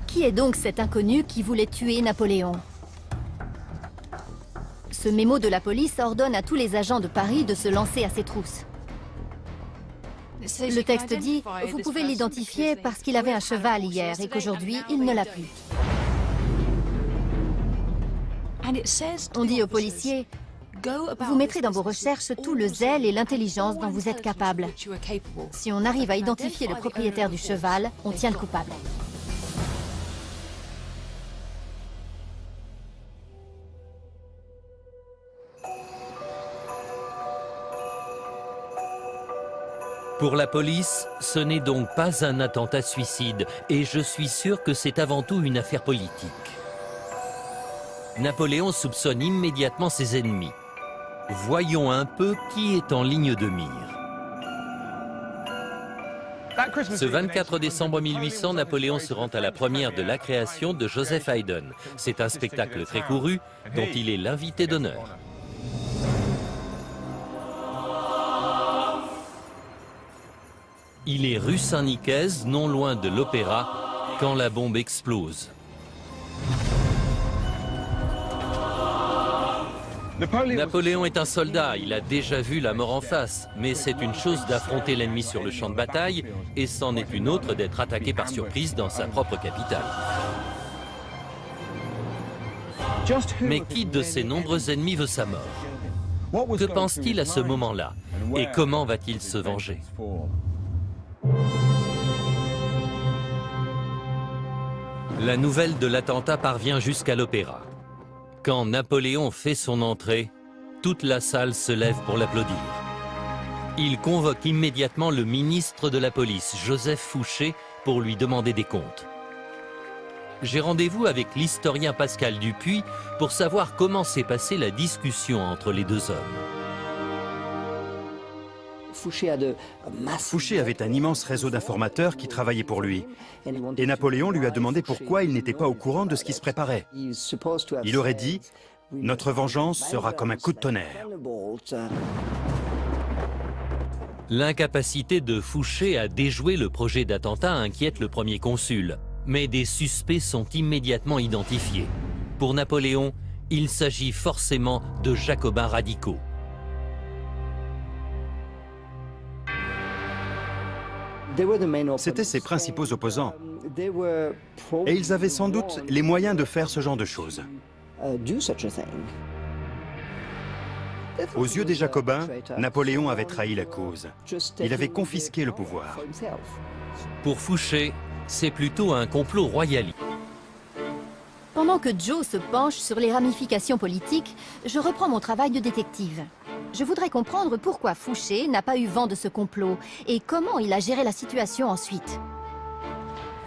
[SPEAKER 2] Qui est donc cet inconnu qui voulait tuer Napoléon? Ce mémo de la police ordonne à tous les agents de Paris de se lancer à ses trousses. Le texte dit « Vous pouvez l'identifier parce qu'il avait un cheval hier et qu'aujourd'hui, il ne l'a plus. » On dit aux policiers « Vous mettrez dans vos recherches tout le zèle et l'intelligence dont vous êtes capable. Si on arrive à identifier le propriétaire du cheval, on tient le coupable. »
[SPEAKER 1] Pour la police, ce n'est donc pas un attentat suicide, et je suis sûr que c'est avant tout une affaire politique. Napoléon soupçonne immédiatement ses ennemis. Voyons un peu qui est en ligne de mire. Ce 24 décembre 1800, Napoléon se rend à la première de la création de Joseph Haydn. C'est un spectacle très couru, dont il est l'invité d'honneur. Il est rue Saint-Nicaise, non loin de l'Opéra, quand la bombe explose. Napoléon est un soldat, il a déjà vu la mort en face, mais c'est une chose d'affronter l'ennemi sur le champ de bataille, et c'en est une autre d'être attaqué par surprise dans sa propre capitale. Mais qui de ses nombreux ennemis veut sa mort? Que pense-t-il à ce moment-là? Et comment va-t-il se venger? La nouvelle de l'attentat parvient jusqu'à l'Opéra. Quand Napoléon fait son entrée, toute la salle se lève pour l'applaudir. Il convoque immédiatement le ministre de la police, Joseph Fouché, pour lui demander des comptes. J'ai rendez-vous avec l'historien Pascal Dupuy pour savoir comment s'est passée la discussion entre les deux hommes.
[SPEAKER 3] Fouché avait un immense réseau d'informateurs qui travaillaient pour lui. Et Napoléon lui a demandé pourquoi il n'était pas au courant de ce qui se préparait. Il aurait dit « Notre vengeance sera comme un coup de tonnerre ».
[SPEAKER 1] L'incapacité de Fouché à déjouer le projet d'attentat inquiète le premier consul. Mais des suspects sont immédiatement identifiés. Pour Napoléon, il s'agit forcément de jacobins radicaux.
[SPEAKER 3] C'étaient ses principaux opposants. Et ils avaient sans doute les moyens de faire ce genre de choses. Aux yeux des Jacobins, Napoléon avait trahi la cause. Il avait confisqué le pouvoir.
[SPEAKER 1] Pour Fouché, c'est plutôt un complot royaliste.
[SPEAKER 2] Pendant que Joe se penche sur les ramifications politiques, je reprends mon travail de détective. Je voudrais comprendre pourquoi Fouché n'a pas eu vent de ce complot et comment il a géré la situation ensuite.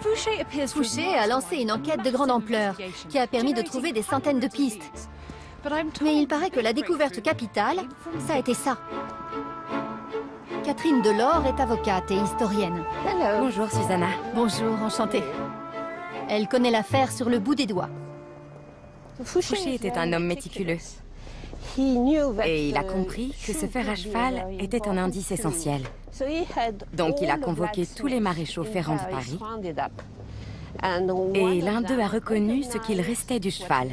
[SPEAKER 2] Fouché a lancé une enquête de grande ampleur qui a permis de trouver des centaines de pistes. Mais il paraît que la découverte capitale, ça a été ça. Catherine Delors est avocate et historienne.
[SPEAKER 5] Bonjour, Susanna.
[SPEAKER 2] Bonjour, enchantée. Elle connaît l'affaire sur le bout des doigts.
[SPEAKER 5] Fouché était un homme méticuleux. Et il a compris que ce fer à cheval était un indice essentiel. Donc il a convoqué tous les maréchaux ferrants de Paris. Et l'un d'eux a reconnu ce qu'il restait du cheval.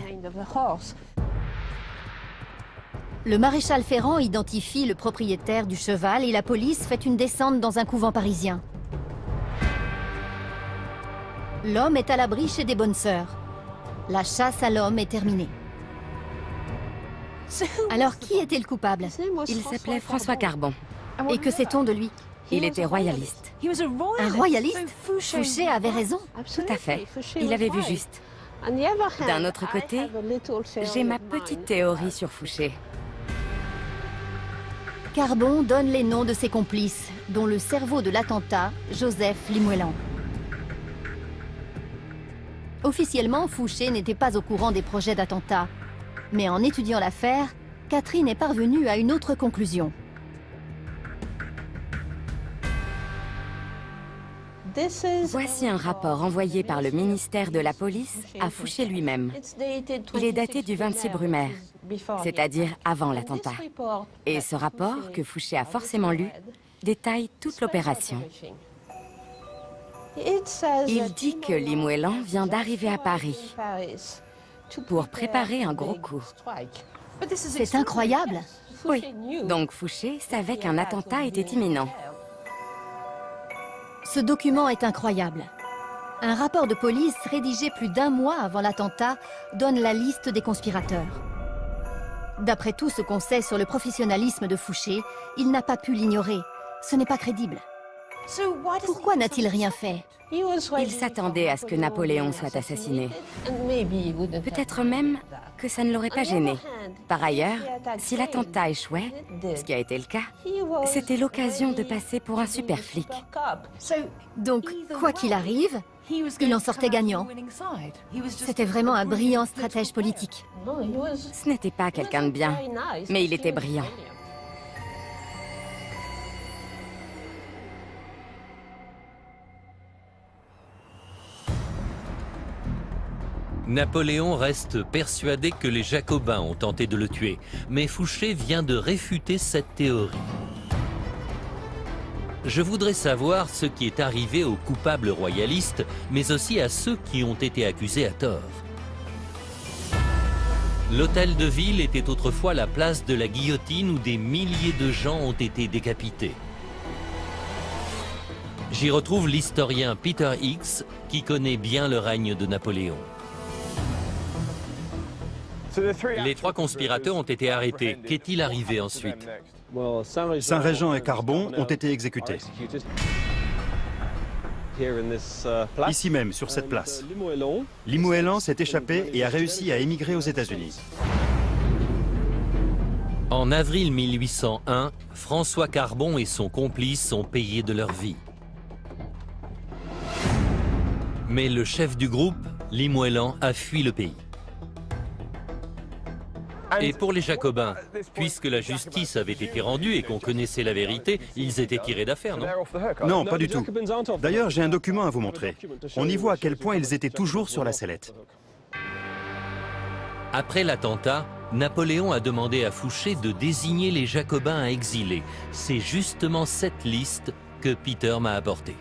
[SPEAKER 2] Le maréchal Ferrand identifie le propriétaire du cheval et la police fait une descente dans un couvent parisien. L'homme est à l'abri chez des bonnes sœurs. La chasse à l'homme est terminée. Alors, qui était le coupable?
[SPEAKER 5] Il s'appelait François Carbon.
[SPEAKER 2] Et que sait-on de lui?
[SPEAKER 5] Il était royaliste.
[SPEAKER 2] Un royaliste? Fouché avait raison.
[SPEAKER 5] Tout à fait. Il avait vu juste. D'un autre côté, j'ai ma petite théorie sur Fouché.
[SPEAKER 2] Carbon donne les noms de ses complices, dont le cerveau de l'attentat, Joseph Limoëlan. Officiellement, Fouché n'était pas au courant des projets d'attentat. Mais en étudiant l'affaire, Catherine est parvenue à une autre conclusion.
[SPEAKER 5] Voici un rapport envoyé par le ministère de la Police à Fouché lui-même. Il est daté du 26 Brumaire, c'est-à-dire avant l'attentat. Et ce rapport, que Fouché a forcément lu, détaille toute l'opération. Il dit que Limoëlan vient d'arriver à Paris pour préparer un gros coup.
[SPEAKER 2] C'est incroyable.
[SPEAKER 5] Oui, donc Fouché savait qu'un attentat était imminent.
[SPEAKER 2] Ce document est incroyable. Un rapport de police rédigé plus d'1 mois avant l'attentat donne la liste des conspirateurs. D'après tout ce qu'on sait sur le professionnalisme de Fouché, il n'a pas pu l'ignorer. Ce n'est pas crédible. Pourquoi n'a-t-il rien fait?
[SPEAKER 5] Il s'attendait à ce que Napoléon soit assassiné. Peut-être même que ça ne l'aurait pas gêné. Par ailleurs, si l'attentat échouait, ce qui a été le cas, c'était l'occasion de passer pour un super flic.
[SPEAKER 2] Donc, quoi qu'il arrive, il en sortait gagnant. C'était vraiment un brillant stratège politique.
[SPEAKER 5] Ce n'était pas quelqu'un de bien, mais il était brillant.
[SPEAKER 1] Napoléon reste persuadé que les Jacobins ont tenté de le tuer, mais Fouché vient de réfuter cette théorie. Je voudrais savoir ce qui est arrivé aux coupables royalistes, mais aussi à ceux qui ont été accusés à tort. L'hôtel de ville était autrefois la place de la guillotine où des milliers de gens ont été décapités. J'y retrouve l'historien Peter Hicks, qui connaît bien le règne de Napoléon. Les 3 conspirateurs ont été arrêtés. Qu'est-il arrivé ensuite?
[SPEAKER 3] Saint-Régent et Carbon ont été exécutés. Ici même, sur cette place. Limoëlan s'est échappé et a réussi à émigrer aux États-Unis.
[SPEAKER 1] En avril 1801, François Carbon et son complice sont payés de leur vie. Mais le chef du groupe, Limoëlan, a fui le pays. Et pour les Jacobins, puisque la justice avait été rendue et qu'on connaissait la vérité, ils étaient tirés d'affaire, non?
[SPEAKER 3] Non, pas du tout. D'ailleurs, j'ai un document à vous montrer. On y voit à quel point ils étaient toujours sur la sellette.
[SPEAKER 1] Après l'attentat, Napoléon a demandé à Fouché de désigner les Jacobins à exiler. C'est justement cette liste que Peter m'a apportée.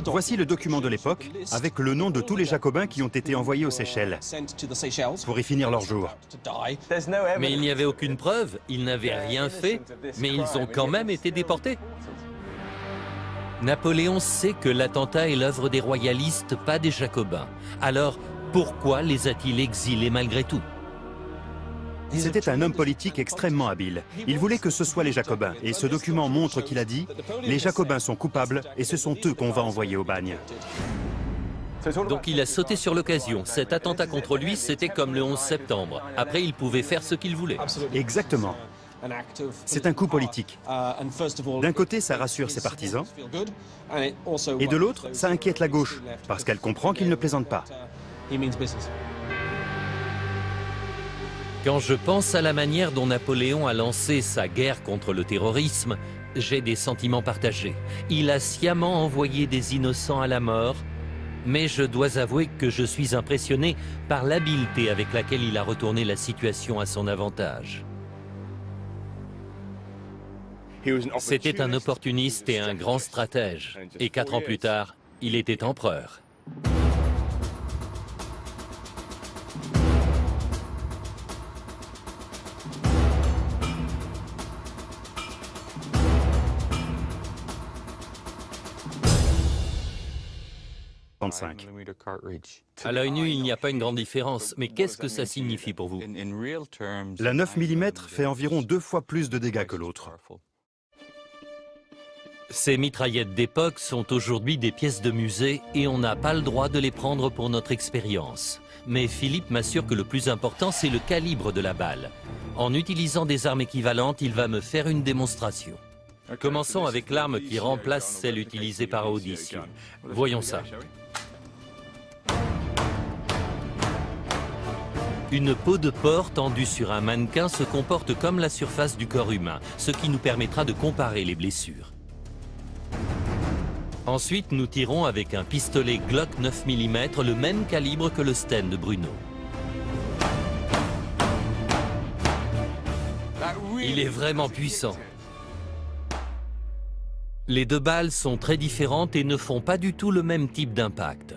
[SPEAKER 3] Voici le document de l'époque, avec le nom de tous les Jacobins qui ont été envoyés aux Seychelles pour y finir leur jour.
[SPEAKER 1] Mais il n'y avait aucune preuve, ils n'avaient rien fait, mais ils ont quand même été déportés. Napoléon sait que l'attentat est l'œuvre des royalistes, pas des Jacobins. Alors, pourquoi les a-t-il exilés malgré tout?
[SPEAKER 3] C'était un homme politique extrêmement habile. Il voulait que ce soit les Jacobins, et ce document montre qu'il a dit « Les Jacobins sont coupables, et ce sont eux qu'on va envoyer au bagne ».
[SPEAKER 1] Donc il a sauté sur l'occasion. Cet attentat contre lui, c'était comme le 11 septembre. Après, il pouvait faire ce qu'il voulait.
[SPEAKER 3] Exactement. C'est un coup politique. D'un côté, ça rassure ses partisans, et de l'autre, ça inquiète la gauche, parce qu'elle comprend qu'il ne plaisante pas.
[SPEAKER 1] Quand je pense à la manière dont Napoléon a lancé sa guerre contre le terrorisme, j'ai des sentiments partagés. Il a sciemment envoyé des innocents à la mort, mais je dois avouer que je suis impressionné par l'habileté avec laquelle il a retourné la situation à son avantage. C'était un opportuniste et un grand stratège. Et 4 ans plus tard, il était empereur. À l'œil nu, il n'y a pas une grande différence, mais qu'est-ce que ça signifie pour vous?
[SPEAKER 3] La 9 mm fait environ 2 fois plus de dégâts que l'autre.
[SPEAKER 1] Ces mitraillettes d'époque sont aujourd'hui des pièces de musée et on n'a pas le droit de les prendre pour notre expérience. Mais Philippe m'assure que le plus important, c'est le calibre de la balle. En utilisant des armes équivalentes, il va me faire une démonstration. Commençons avec l'arme qui remplace celle utilisée par Audicio. Voyons ça. Une peau de porc tendue sur un mannequin se comporte comme la surface du corps humain, ce qui nous permettra de comparer les blessures. Ensuite, nous tirons avec un pistolet Glock 9 mm, le même calibre que le Sten de Bruno. Il est vraiment puissant. Les 2 balles sont très différentes et ne font pas du tout le même type d'impact.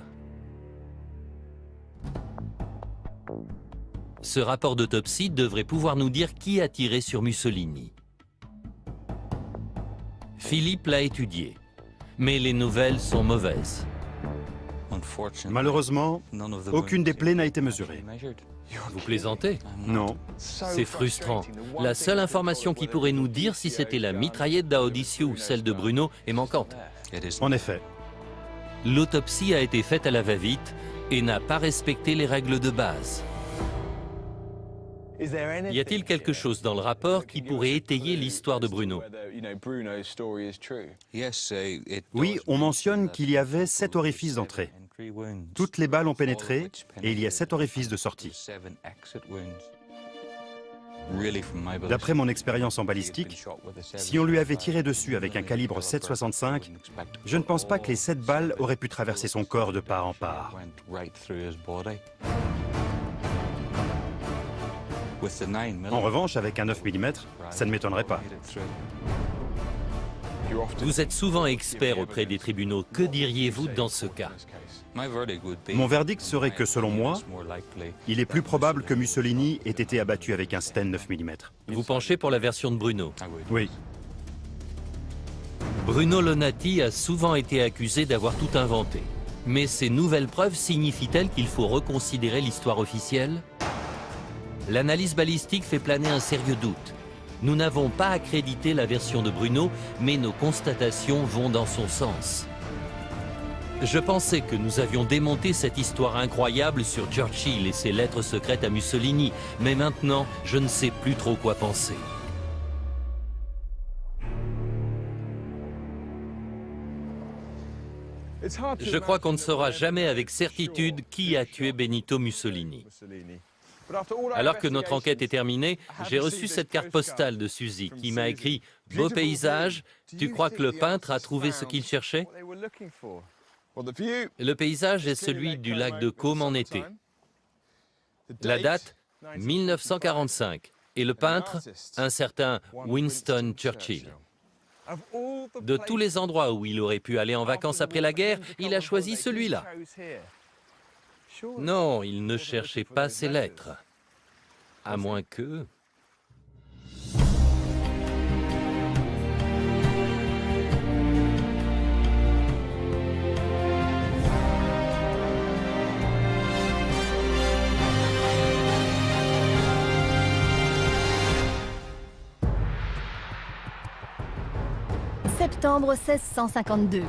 [SPEAKER 1] Ce rapport d'autopsie devrait pouvoir nous dire qui a tiré sur Mussolini. Philippe l'a étudié, mais les nouvelles sont mauvaises.
[SPEAKER 3] Malheureusement, aucune des plaies n'a été mesurée.
[SPEAKER 1] Vous plaisantez?
[SPEAKER 3] Non.
[SPEAKER 1] C'est frustrant. La seule information qui pourrait nous dire si c'était la mitraillette d'Audisio ou celle de Bruno est manquante.
[SPEAKER 3] En effet.
[SPEAKER 1] L'autopsie a été faite à la va-vite et n'a pas respecté les règles de base. Y a-t-il quelque chose dans le rapport qui pourrait étayer l'histoire de Bruno?
[SPEAKER 3] Oui, on mentionne qu'il y avait 7 orifices d'entrée. Toutes les balles ont pénétré et il y a 7 orifices de sortie. D'après mon expérience en balistique, si on lui avait tiré dessus avec un calibre 7,65, je ne pense pas que les 7 balles auraient pu traverser son corps de part en part. En revanche, avec un 9 mm, ça ne m'étonnerait pas.
[SPEAKER 1] Vous êtes souvent expert auprès des tribunaux. Que diriez-vous dans ce cas?
[SPEAKER 3] Mon verdict serait que, selon moi, il est plus probable que Mussolini ait été abattu avec un Sten 9 mm.
[SPEAKER 1] Vous penchez pour la version de Bruno.
[SPEAKER 3] Oui.
[SPEAKER 1] Bruno Lonati a souvent été accusé d'avoir tout inventé. Mais ces nouvelles preuves signifient-elles qu'il faut reconsidérer l'histoire officielle? L'analyse balistique fait planer un sérieux doute. Nous n'avons pas accrédité la version de Bruno, mais nos constatations vont dans son sens. Je pensais que nous avions démonté cette histoire incroyable sur Churchill et ses lettres secrètes à Mussolini, mais maintenant, je ne sais plus trop quoi penser. Je crois qu'on ne saura jamais avec certitude qui a tué Benito Mussolini. Alors que notre enquête est terminée, j'ai reçu cette carte postale de Suzy qui m'a écrit « Beau paysage, tu crois que le peintre a trouvé ce qu'il cherchait ?» Le paysage est celui du lac de Côme en été. La date, 1945. Et le peintre, un certain Winston Churchill. De tous les endroits où il aurait pu aller en vacances après la guerre, il a choisi celui-là. Non, il ne cherchait pas ces lettres. À moins que...
[SPEAKER 2] Septembre 1652.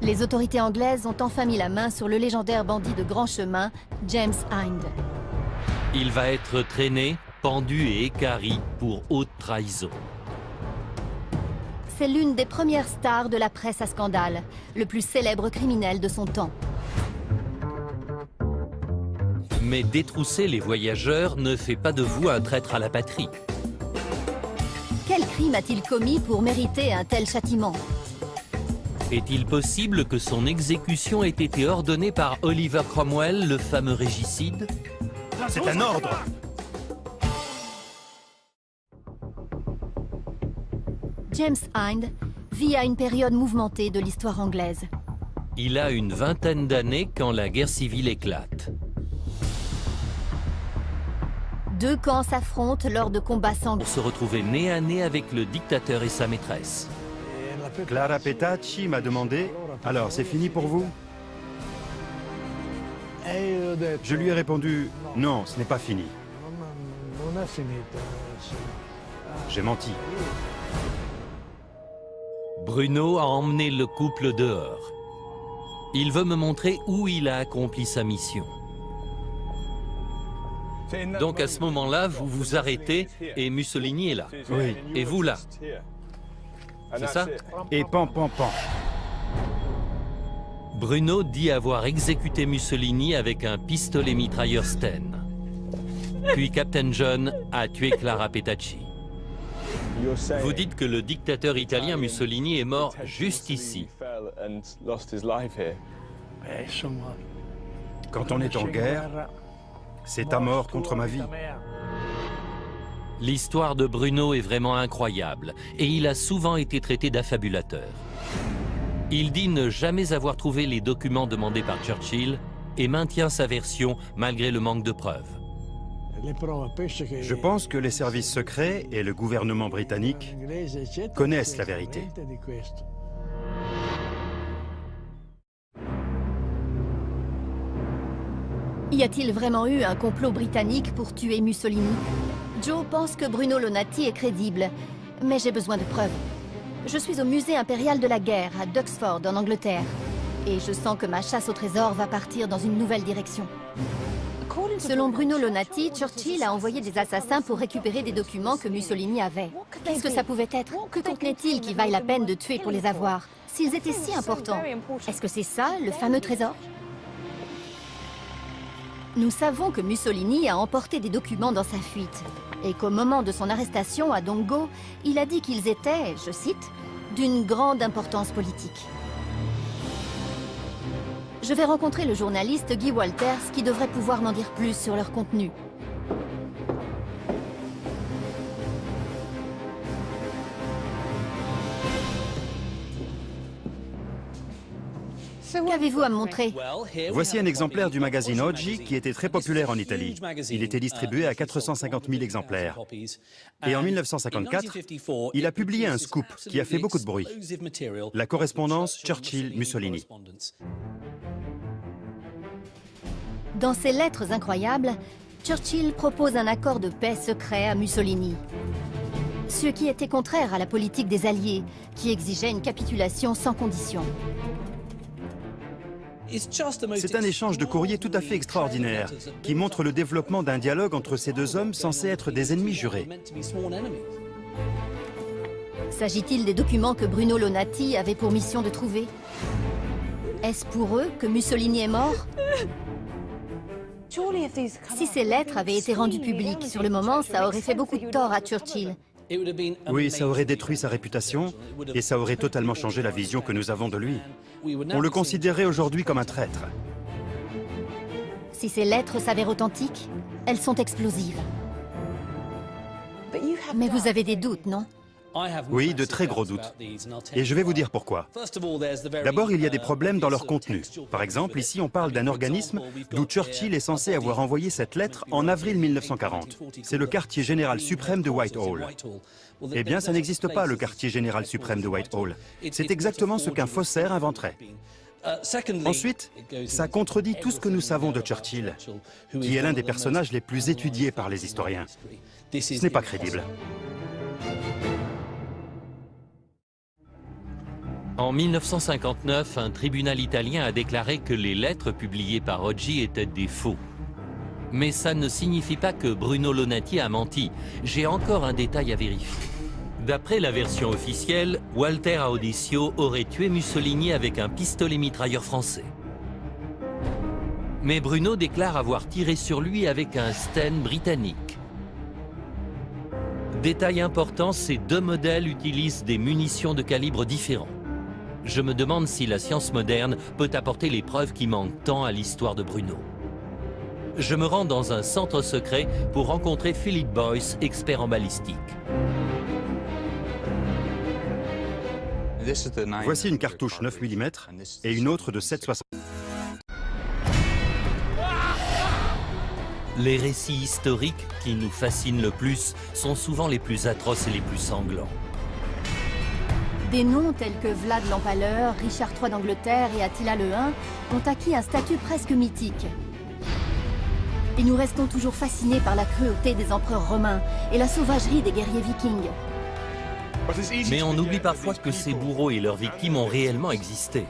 [SPEAKER 2] Les autorités anglaises ont enfin mis la main sur le légendaire bandit de grand chemin, James Hind.
[SPEAKER 1] Il va être traîné, pendu et équarri pour haute trahison.
[SPEAKER 2] C'est l'une des premières stars de la presse à scandale, le plus célèbre criminel de son temps.
[SPEAKER 1] Mais détrousser les voyageurs ne fait pas de vous un traître à la patrie.
[SPEAKER 2] Quel crime a-t-il commis pour mériter un tel châtiment?
[SPEAKER 1] Est-il possible que son exécution ait été ordonnée par Oliver Cromwell, le fameux régicide?
[SPEAKER 3] C'est un ordre!
[SPEAKER 2] James Hind vit à une période mouvementée de l'histoire anglaise.
[SPEAKER 1] Il a une vingtaine d'années quand la guerre civile éclate.
[SPEAKER 2] Deux camps s'affrontent lors de combats sanglants.
[SPEAKER 1] Pour se retrouver nez à nez avec le dictateur et sa maîtresse.
[SPEAKER 3] Clara Petacci m'a demandé « Alors, c'est fini pour vous ?» Je lui ai répondu « Non, ce n'est pas fini. » J'ai menti.
[SPEAKER 1] Bruno a emmené le couple dehors. Il veut me montrer où il a accompli sa mission. Donc à ce moment-là, vous vous arrêtez et Mussolini est là.
[SPEAKER 3] Oui.
[SPEAKER 1] Et vous là. C'est ça?
[SPEAKER 3] Et pan, pan, pan.
[SPEAKER 1] Bruno dit avoir exécuté Mussolini avec un pistolet mitrailleur Sten. Puis Captain John a tué Clara Petacci. Vous dites que le dictateur italien Mussolini est mort juste ici.
[SPEAKER 3] Quand on est en guerre, c'est ta mort contre ma vie.
[SPEAKER 1] L'histoire de Bruno est vraiment incroyable et il a souvent été traité d'affabulateur. Il dit ne jamais avoir trouvé les documents demandés par Churchill et maintient sa version malgré le manque de preuves.
[SPEAKER 3] Je pense que les services secrets et le gouvernement britannique connaissent la vérité.
[SPEAKER 2] Y a-t-il vraiment eu un complot britannique pour tuer Mussolini? Joe pense que Bruno Lonati est crédible, mais j'ai besoin de preuves. Je suis au musée impérial de la guerre, à Duxford, en Angleterre. Et je sens que ma chasse au trésor va partir dans une nouvelle direction. Selon Bruno Lonati, Churchill a envoyé des assassins pour récupérer des documents que Mussolini avait. Qu'est-ce que ça pouvait être? Que contenait-il qui vaille la peine de tuer pour les avoir? S'ils étaient si importants, est-ce que c'est ça, le fameux trésor? Nous savons que Mussolini a emporté des documents dans sa fuite et qu'au moment de son arrestation à Dongo, il a dit qu'ils étaient, je cite, « d'une grande importance politique ». Je vais rencontrer le journaliste Guy Walters qui devrait pouvoir m'en dire plus sur leur contenu. Qu'avez-vous à me montrer?
[SPEAKER 3] Voici un exemplaire du magazine Oggi qui était très populaire en Italie. Il était distribué à 450 000 exemplaires. Et en 1954, il a publié un scoop qui a fait beaucoup de bruit. La correspondance Churchill-Mussolini.
[SPEAKER 2] Dans ses lettres incroyables, Churchill propose un accord de paix secret à Mussolini. Ce qui était contraire à la politique des Alliés, qui exigeait une capitulation sans condition.
[SPEAKER 3] C'est un échange de courrier tout à fait extraordinaire, qui montre le développement d'un dialogue entre ces deux hommes censés être des ennemis jurés.
[SPEAKER 2] S'agit-il des documents que Bruno Lonati avait pour mission de trouver? Est-ce pour eux que Mussolini est mort? Si ces lettres avaient été rendues publiques, sur le moment, ça aurait fait beaucoup de tort à Churchill.
[SPEAKER 3] Oui, ça aurait détruit sa réputation et ça aurait totalement changé la vision que nous avons de lui. On le considérait aujourd'hui comme un traître.
[SPEAKER 2] Si ces lettres s'avèrent authentiques, elles sont explosives. Mais vous avez des doutes, non?
[SPEAKER 3] Oui, de très gros doutes. Et je vais vous dire pourquoi. D'abord, il y a des problèmes dans leur contenu. Par exemple, ici, on parle d'un organisme d'où Churchill est censé avoir envoyé cette lettre en avril 1940. C'est le quartier général suprême de Whitehall. Eh bien, ça n'existe pas, le quartier général suprême de Whitehall. C'est exactement ce qu'un faussaire inventerait. Ensuite, ça contredit tout ce que nous savons de Churchill, qui est l'un des personnages les plus étudiés par les historiens. Ce n'est pas crédible.
[SPEAKER 1] En 1959, un tribunal italien a déclaré que les lettres publiées par Oggi étaient des faux. Mais ça ne signifie pas que Bruno Lonati a menti. J'ai encore un détail à vérifier. D'après la version officielle, Walter Audisio aurait tué Mussolini avec un pistolet mitrailleur français. Mais Bruno déclare avoir tiré sur lui avec un Sten britannique. Détail important, ces deux modèles utilisent des munitions de calibre différents. Je me demande si la science moderne peut apporter les preuves qui manquent tant à l'histoire de Bruno. Je me rends dans un centre secret pour rencontrer Philip Boyce, expert en balistique.
[SPEAKER 3] Voici une cartouche 9 mm et une autre de 7,60.
[SPEAKER 1] Les récits historiques qui nous fascinent le plus sont souvent les plus atroces et les plus sanglants.
[SPEAKER 2] Des noms tels que Vlad l'Empaleur, Richard III d'Angleterre et Attila le Hun ont acquis un statut presque mythique. Et nous restons toujours fascinés par la cruauté des empereurs romains et la sauvagerie des guerriers vikings.
[SPEAKER 1] Mais on oublie parfois que ces bourreaux et leurs victimes ont réellement existé.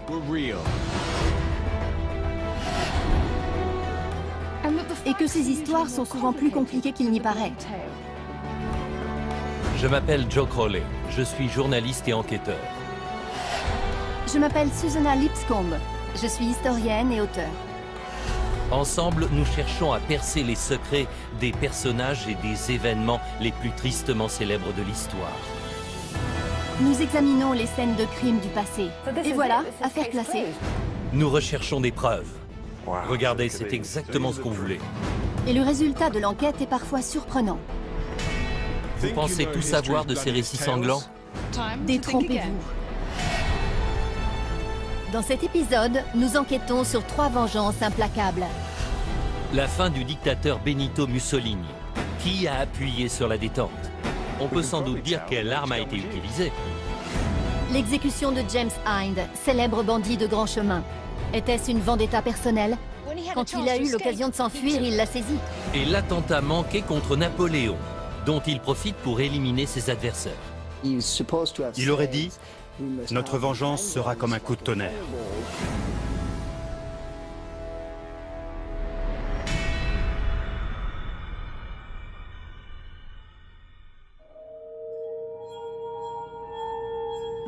[SPEAKER 2] Et que ces histoires sont souvent plus compliquées qu'il n'y paraît.
[SPEAKER 1] Je m'appelle Joe Crowley, je suis journaliste et enquêteur.
[SPEAKER 2] Je m'appelle Susanna Lipscomb, je suis historienne et auteure.
[SPEAKER 1] Ensemble, nous cherchons à percer les secrets des personnages et des événements les plus tristement célèbres de l'histoire.
[SPEAKER 2] Nous examinons les scènes de crimes du passé. Et voilà, affaire classée.
[SPEAKER 1] Nous recherchons des preuves. Regardez, c'est exactement ce qu'on voulait.
[SPEAKER 2] Et le résultat de l'enquête est parfois surprenant.
[SPEAKER 1] Vous pensez tout savoir de ces récits sanglants?
[SPEAKER 2] Détrompez-vous. Dans cet épisode, nous enquêtons sur 3 vengeances implacables.
[SPEAKER 1] La fin du dictateur Benito Mussolini. Qui a appuyé sur la détente? On peut sans doute dire quelle arme a été utilisée.
[SPEAKER 2] L'exécution de James Hind, célèbre bandit de grand chemin. Était-ce une vendetta personnelle? Quand il a eu l'occasion de s'enfuir, il l'a saisi.
[SPEAKER 1] Et l'attentat manqué contre Napoléon, dont il profite pour éliminer ses adversaires.
[SPEAKER 3] Il aurait dit « Notre vengeance sera comme un coup de tonnerre ».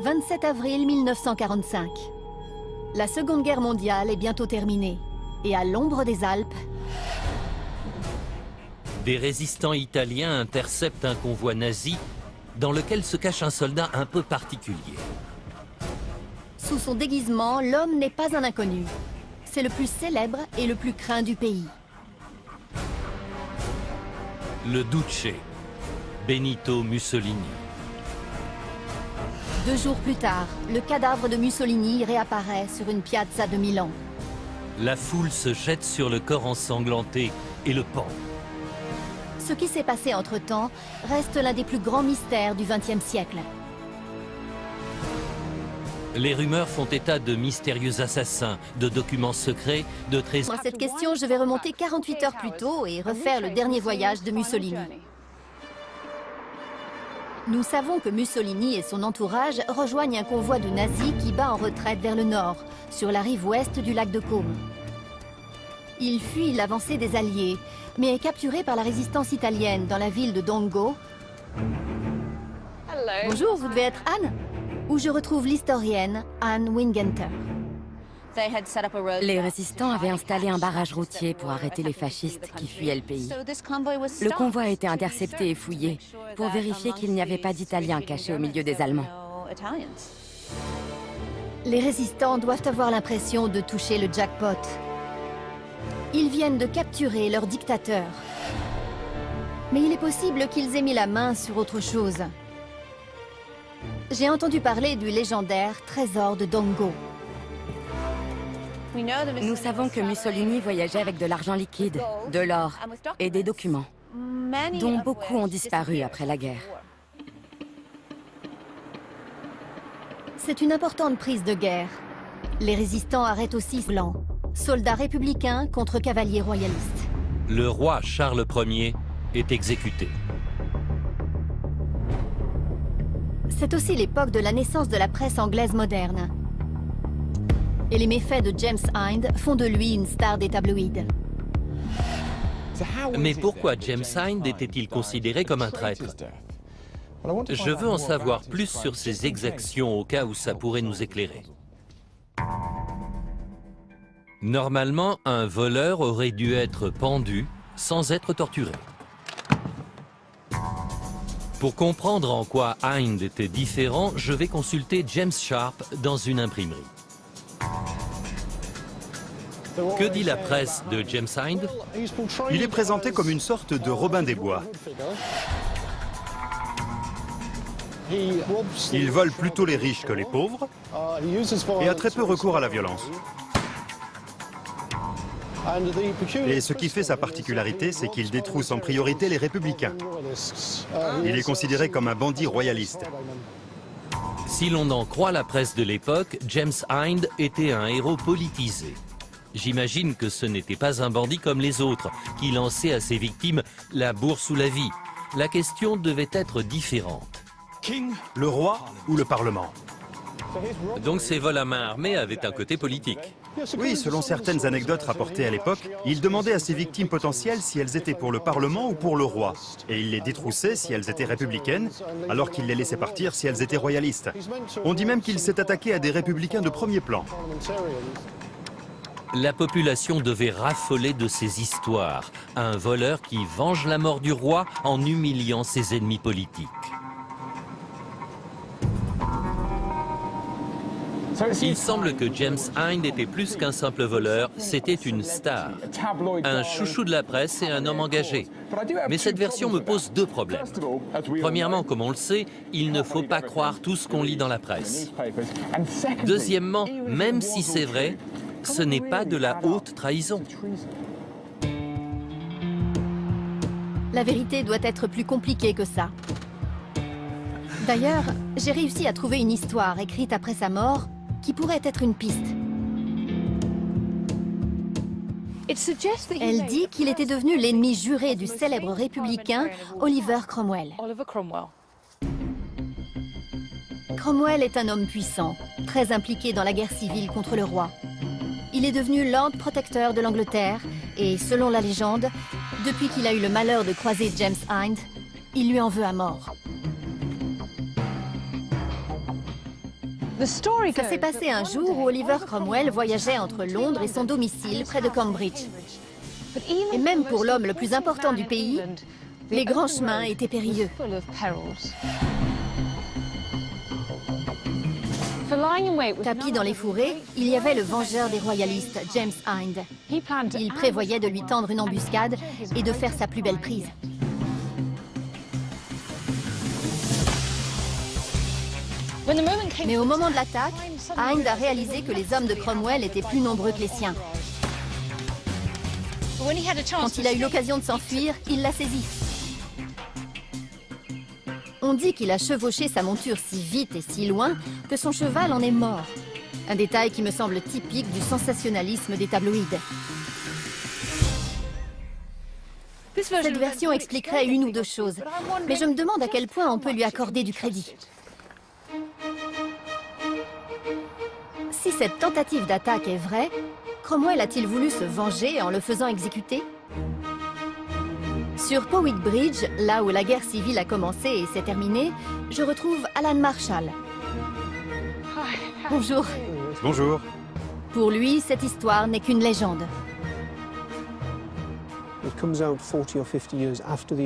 [SPEAKER 3] «
[SPEAKER 2] 27 avril 1945. La Seconde Guerre mondiale est bientôt terminée. Et à l'ombre des Alpes,
[SPEAKER 1] des résistants italiens interceptent un convoi nazi dans lequel se cache un soldat un peu particulier.
[SPEAKER 2] sous son déguisement, l'homme n'est pas un inconnu. C'est le plus célèbre et le plus craint du pays.
[SPEAKER 1] Le Duce, Benito Mussolini.
[SPEAKER 2] 2 jours plus tard, le cadavre de Mussolini réapparaît sur une piazza de Milan.
[SPEAKER 1] La foule se jette sur le corps ensanglanté et le pend.
[SPEAKER 2] Ce qui s'est passé entre-temps reste l'un des plus grands mystères du XXe siècle.
[SPEAKER 1] Les rumeurs font état de mystérieux assassins, de documents secrets, de trésors.
[SPEAKER 2] À cette question, je vais remonter 48 heures plus tôt et refaire le dernier voyage de Mussolini. Nous savons que Mussolini et son entourage rejoignent un convoi de nazis qui bat en retraite vers le nord, sur la rive ouest du lac de Côme. Il fuit l'avancée des Alliés, mais est capturé par la résistance italienne dans la ville de Dongo. Bonjour, vous devez être Anne? Où je retrouve l'historienne Anne Wingenter.
[SPEAKER 5] Les résistants avaient installé un barrage routier pour arrêter les fascistes qui fuyaient le pays. Le convoi a été intercepté et fouillé pour vérifier qu'il n'y avait pas d'Italiens cachés au milieu des Allemands.
[SPEAKER 2] Les résistants doivent avoir l'impression de toucher le jackpot. Ils viennent de capturer leur dictateur. Mais il est possible qu'ils aient mis la main sur autre chose. J'ai entendu parler du légendaire trésor de Dongo.
[SPEAKER 5] Nous savons que Mussolini voyageait avec de l'argent liquide, de l'or et des documents, dont beaucoup ont disparu après la guerre.
[SPEAKER 2] C'est une importante prise de guerre. Les résistants arrêtent aussi blancs, soldats républicains contre cavaliers royalistes.
[SPEAKER 1] Le roi Charles Ier est exécuté.
[SPEAKER 2] C'est aussi l'époque de la naissance de la presse anglaise moderne. Et les méfaits de James Hind font de lui une star des tabloïds.
[SPEAKER 1] Mais pourquoi James Hind était-il considéré comme un traître? Je veux en savoir plus sur ses exactions au cas où ça pourrait nous éclairer. Normalement, un voleur aurait dû être pendu sans être torturé. Pour comprendre en quoi Hind était différent, je vais consulter James Sharp dans une imprimerie. Que dit la presse de James Hind?
[SPEAKER 3] Il est présenté comme une sorte de Robin des Bois. Il vole plutôt les riches que les pauvres et a très peu recours à la violence. Et ce qui fait sa particularité, c'est qu'il détrousse en priorité les républicains. Il est considéré comme un bandit royaliste.
[SPEAKER 1] Si l'on en croit la presse de l'époque, James Hind était un héros politisé. J'imagine que ce n'était pas un bandit comme les autres, qui lançait à ses victimes la bourse ou la vie. La question devait être différente.
[SPEAKER 3] Le roi ou le Parlement?
[SPEAKER 1] Donc ces vols à main armée avaient un côté politique.
[SPEAKER 3] Oui, selon certaines anecdotes rapportées à l'époque, il demandait à ses victimes potentielles si elles étaient pour le Parlement ou pour le roi. Et il les détroussait si elles étaient républicaines, alors qu'il les laissait partir si elles étaient royalistes. On dit même qu'il s'est attaqué à des républicains de premier plan.
[SPEAKER 1] La population devait raffoler de ces histoires. Un voleur qui venge la mort du roi en humiliant ses ennemis politiques. Il semble que James Hind était plus qu'un simple voleur, c'était une star. Un chouchou de la presse et un homme engagé. Mais cette version me pose 2 problèmes. Premièrement, comme on le sait, il ne faut pas croire tout ce qu'on lit dans la presse. Deuxièmement, même si c'est vrai, ce n'est pas de la haute trahison.
[SPEAKER 2] La vérité doit être plus compliquée que ça. D'ailleurs, j'ai réussi à trouver une histoire écrite après sa mort qui pourrait être une piste. Elle dit qu'il était devenu l'ennemi juré du célèbre républicain Oliver Cromwell. Cromwell est un homme puissant, très impliqué dans la guerre civile contre le roi. Il est devenu Lord Protecteur de l'Angleterre et, selon la légende, depuis qu'il a eu le malheur de croiser James Hind, il lui en veut à mort. Ça s'est passé un jour où Oliver Cromwell voyageait entre Londres et son domicile près de Cambridge. Et même pour l'homme le plus important du pays, les grands chemins étaient périlleux. Tapi dans les fourrés, il y avait le vengeur des royalistes, James Hind. Il prévoyait de lui tendre une embuscade et de faire sa plus belle prise. Mais au moment de l'attaque, Hind a réalisé que les hommes de Cromwell étaient plus nombreux que les siens. Quand il a eu l'occasion de s'enfuir, il l'a saisi. On dit qu'il a chevauché sa monture si vite et si loin que son cheval en est mort. Un détail qui me semble typique du sensationnalisme des tabloïds. Cette version expliquerait une ou deux choses, mais je me demande à quel point on peut lui accorder du crédit. Si cette tentative d'attaque est vraie, Cromwell a-t-il voulu se venger en le faisant exécuter? Sur Powick Bridge, là où la guerre civile a commencé et s'est terminée, je retrouve Alan Marshall. Bonjour.
[SPEAKER 3] Bonjour.
[SPEAKER 2] Pour lui, cette histoire n'est qu'une légende.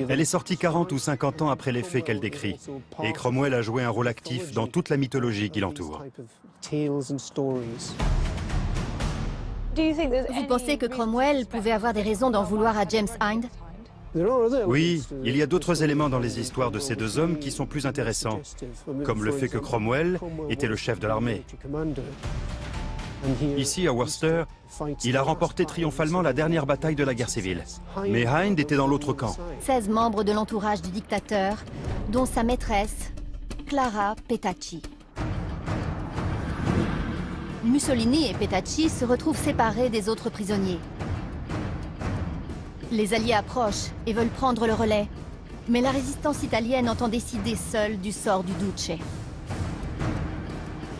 [SPEAKER 3] Elle est sortie 40 ou 50 ans après les faits qu'elle décrit, et Cromwell a joué un rôle actif dans toute la mythologie qui l'entoure.
[SPEAKER 2] Vous pensez que Cromwell pouvait avoir des raisons d'en vouloir à James Hind?
[SPEAKER 3] Oui, il y a d'autres éléments dans les histoires de ces deux hommes qui sont plus intéressants, comme le fait que Cromwell était le chef de l'armée. Ici, à Worcester, il a remporté triomphalement la dernière bataille de la guerre civile. Mais Hind était dans l'autre camp.
[SPEAKER 2] 16 membres de l'entourage du dictateur, dont sa maîtresse, Clara Petacci. Mussolini et Petacci se retrouvent séparés des autres prisonniers. Les Alliés approchent et veulent prendre le relais, mais la résistance italienne entend décider seule du sort du Duce.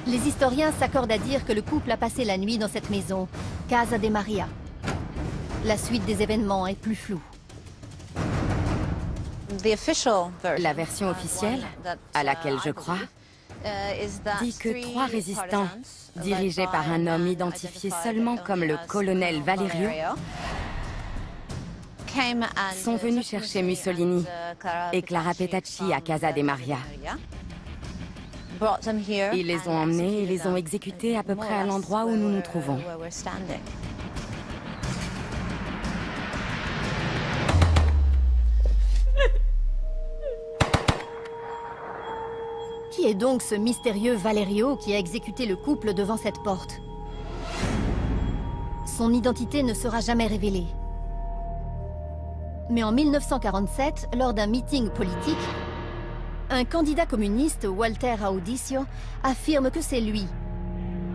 [SPEAKER 2] Les historiens s'accordent à dire que le couple a passé la nuit dans cette maison, Casa de Maria. La suite des événements est plus floue.
[SPEAKER 5] La version officielle, à laquelle je crois, dit que 3 résistants, dirigés par un homme identifié seulement comme le colonel Valerio, sont venus chercher Mussolini et Clara Petacci à Casa de Maria. Ils les ont emmenés et les ont exécutés à peu près à l'endroit où nous nous trouvons.
[SPEAKER 2] Qui est donc ce mystérieux Valerio qui a exécuté le couple devant cette porte? Son identité ne sera jamais révélée. Mais en 1947, lors d'un meeting politique, un candidat communiste, Walter Audicio, affirme que c'est lui.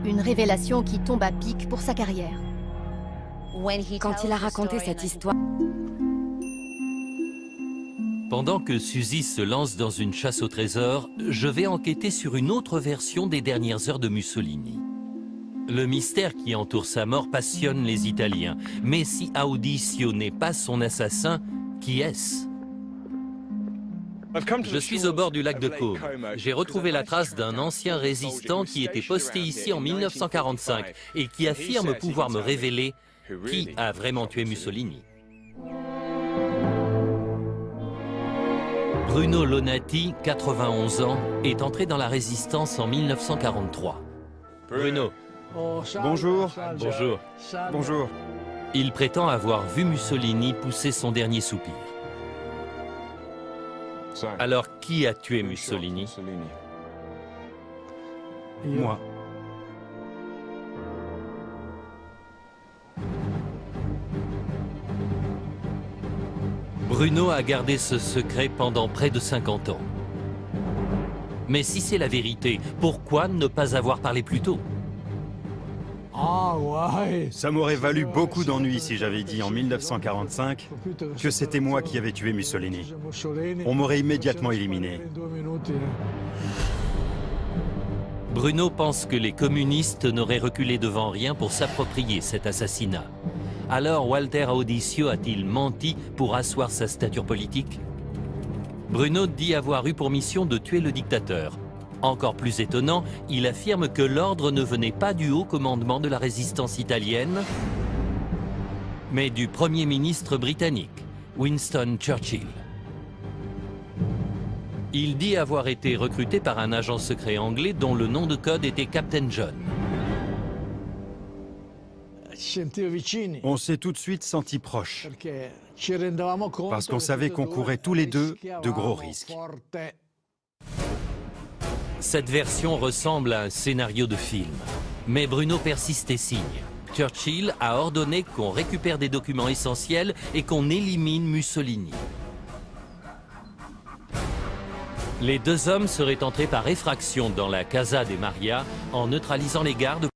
[SPEAKER 2] Une révélation qui tombe à pic pour sa carrière.
[SPEAKER 5] Quand il a raconté cette histoire...
[SPEAKER 1] Pendant que Suzy se lance dans une chasse au trésor, je vais enquêter sur une autre version des dernières heures de Mussolini. Le mystère qui entoure sa mort passionne les Italiens. Mais si Audicio n'est pas son assassin, qui est-ce? Je suis au bord du lac de Caume. J'ai retrouvé la trace d'un ancien résistant qui était posté ici en 1945 et qui affirme pouvoir me révéler qui a vraiment tué Mussolini. Bruno Lonati, 91 ans, est entré dans la résistance en 1943. Bruno.
[SPEAKER 3] Bonjour.
[SPEAKER 1] Bonjour.
[SPEAKER 3] Bonjour.
[SPEAKER 1] Il prétend avoir vu Mussolini pousser son dernier soupir. Alors, qui a tué Mussolini?
[SPEAKER 3] Moi.
[SPEAKER 1] Bruno a gardé ce secret pendant près de 50 ans. Mais si c'est la vérité, pourquoi ne pas avoir parlé plus tôt?
[SPEAKER 3] Ça m'aurait valu beaucoup d'ennuis si j'avais dit en 1945 que c'était moi qui avais tué Mussolini. On m'aurait immédiatement éliminé.
[SPEAKER 1] Bruno pense que les communistes n'auraient reculé devant rien pour s'approprier cet assassinat. Alors Walter Audicio a-t-il menti pour asseoir sa stature politique? Bruno dit avoir eu pour mission de tuer le dictateur. Encore plus étonnant, il affirme que l'ordre ne venait pas du haut commandement de la résistance italienne, mais du Premier ministre britannique, Winston Churchill. Il dit avoir été recruté par un agent secret anglais dont le nom de code était Captain John.
[SPEAKER 3] On s'est tout de suite sentis proches, parce qu'on savait qu'on courait tous les deux de gros risques.
[SPEAKER 1] Cette version ressemble à un scénario de film. Mais Bruno persiste et signe. Churchill a ordonné qu'on récupère des documents essentiels et qu'on élimine Mussolini. Les deux hommes seraient entrés par effraction dans la Casa de Maria en neutralisant les gardes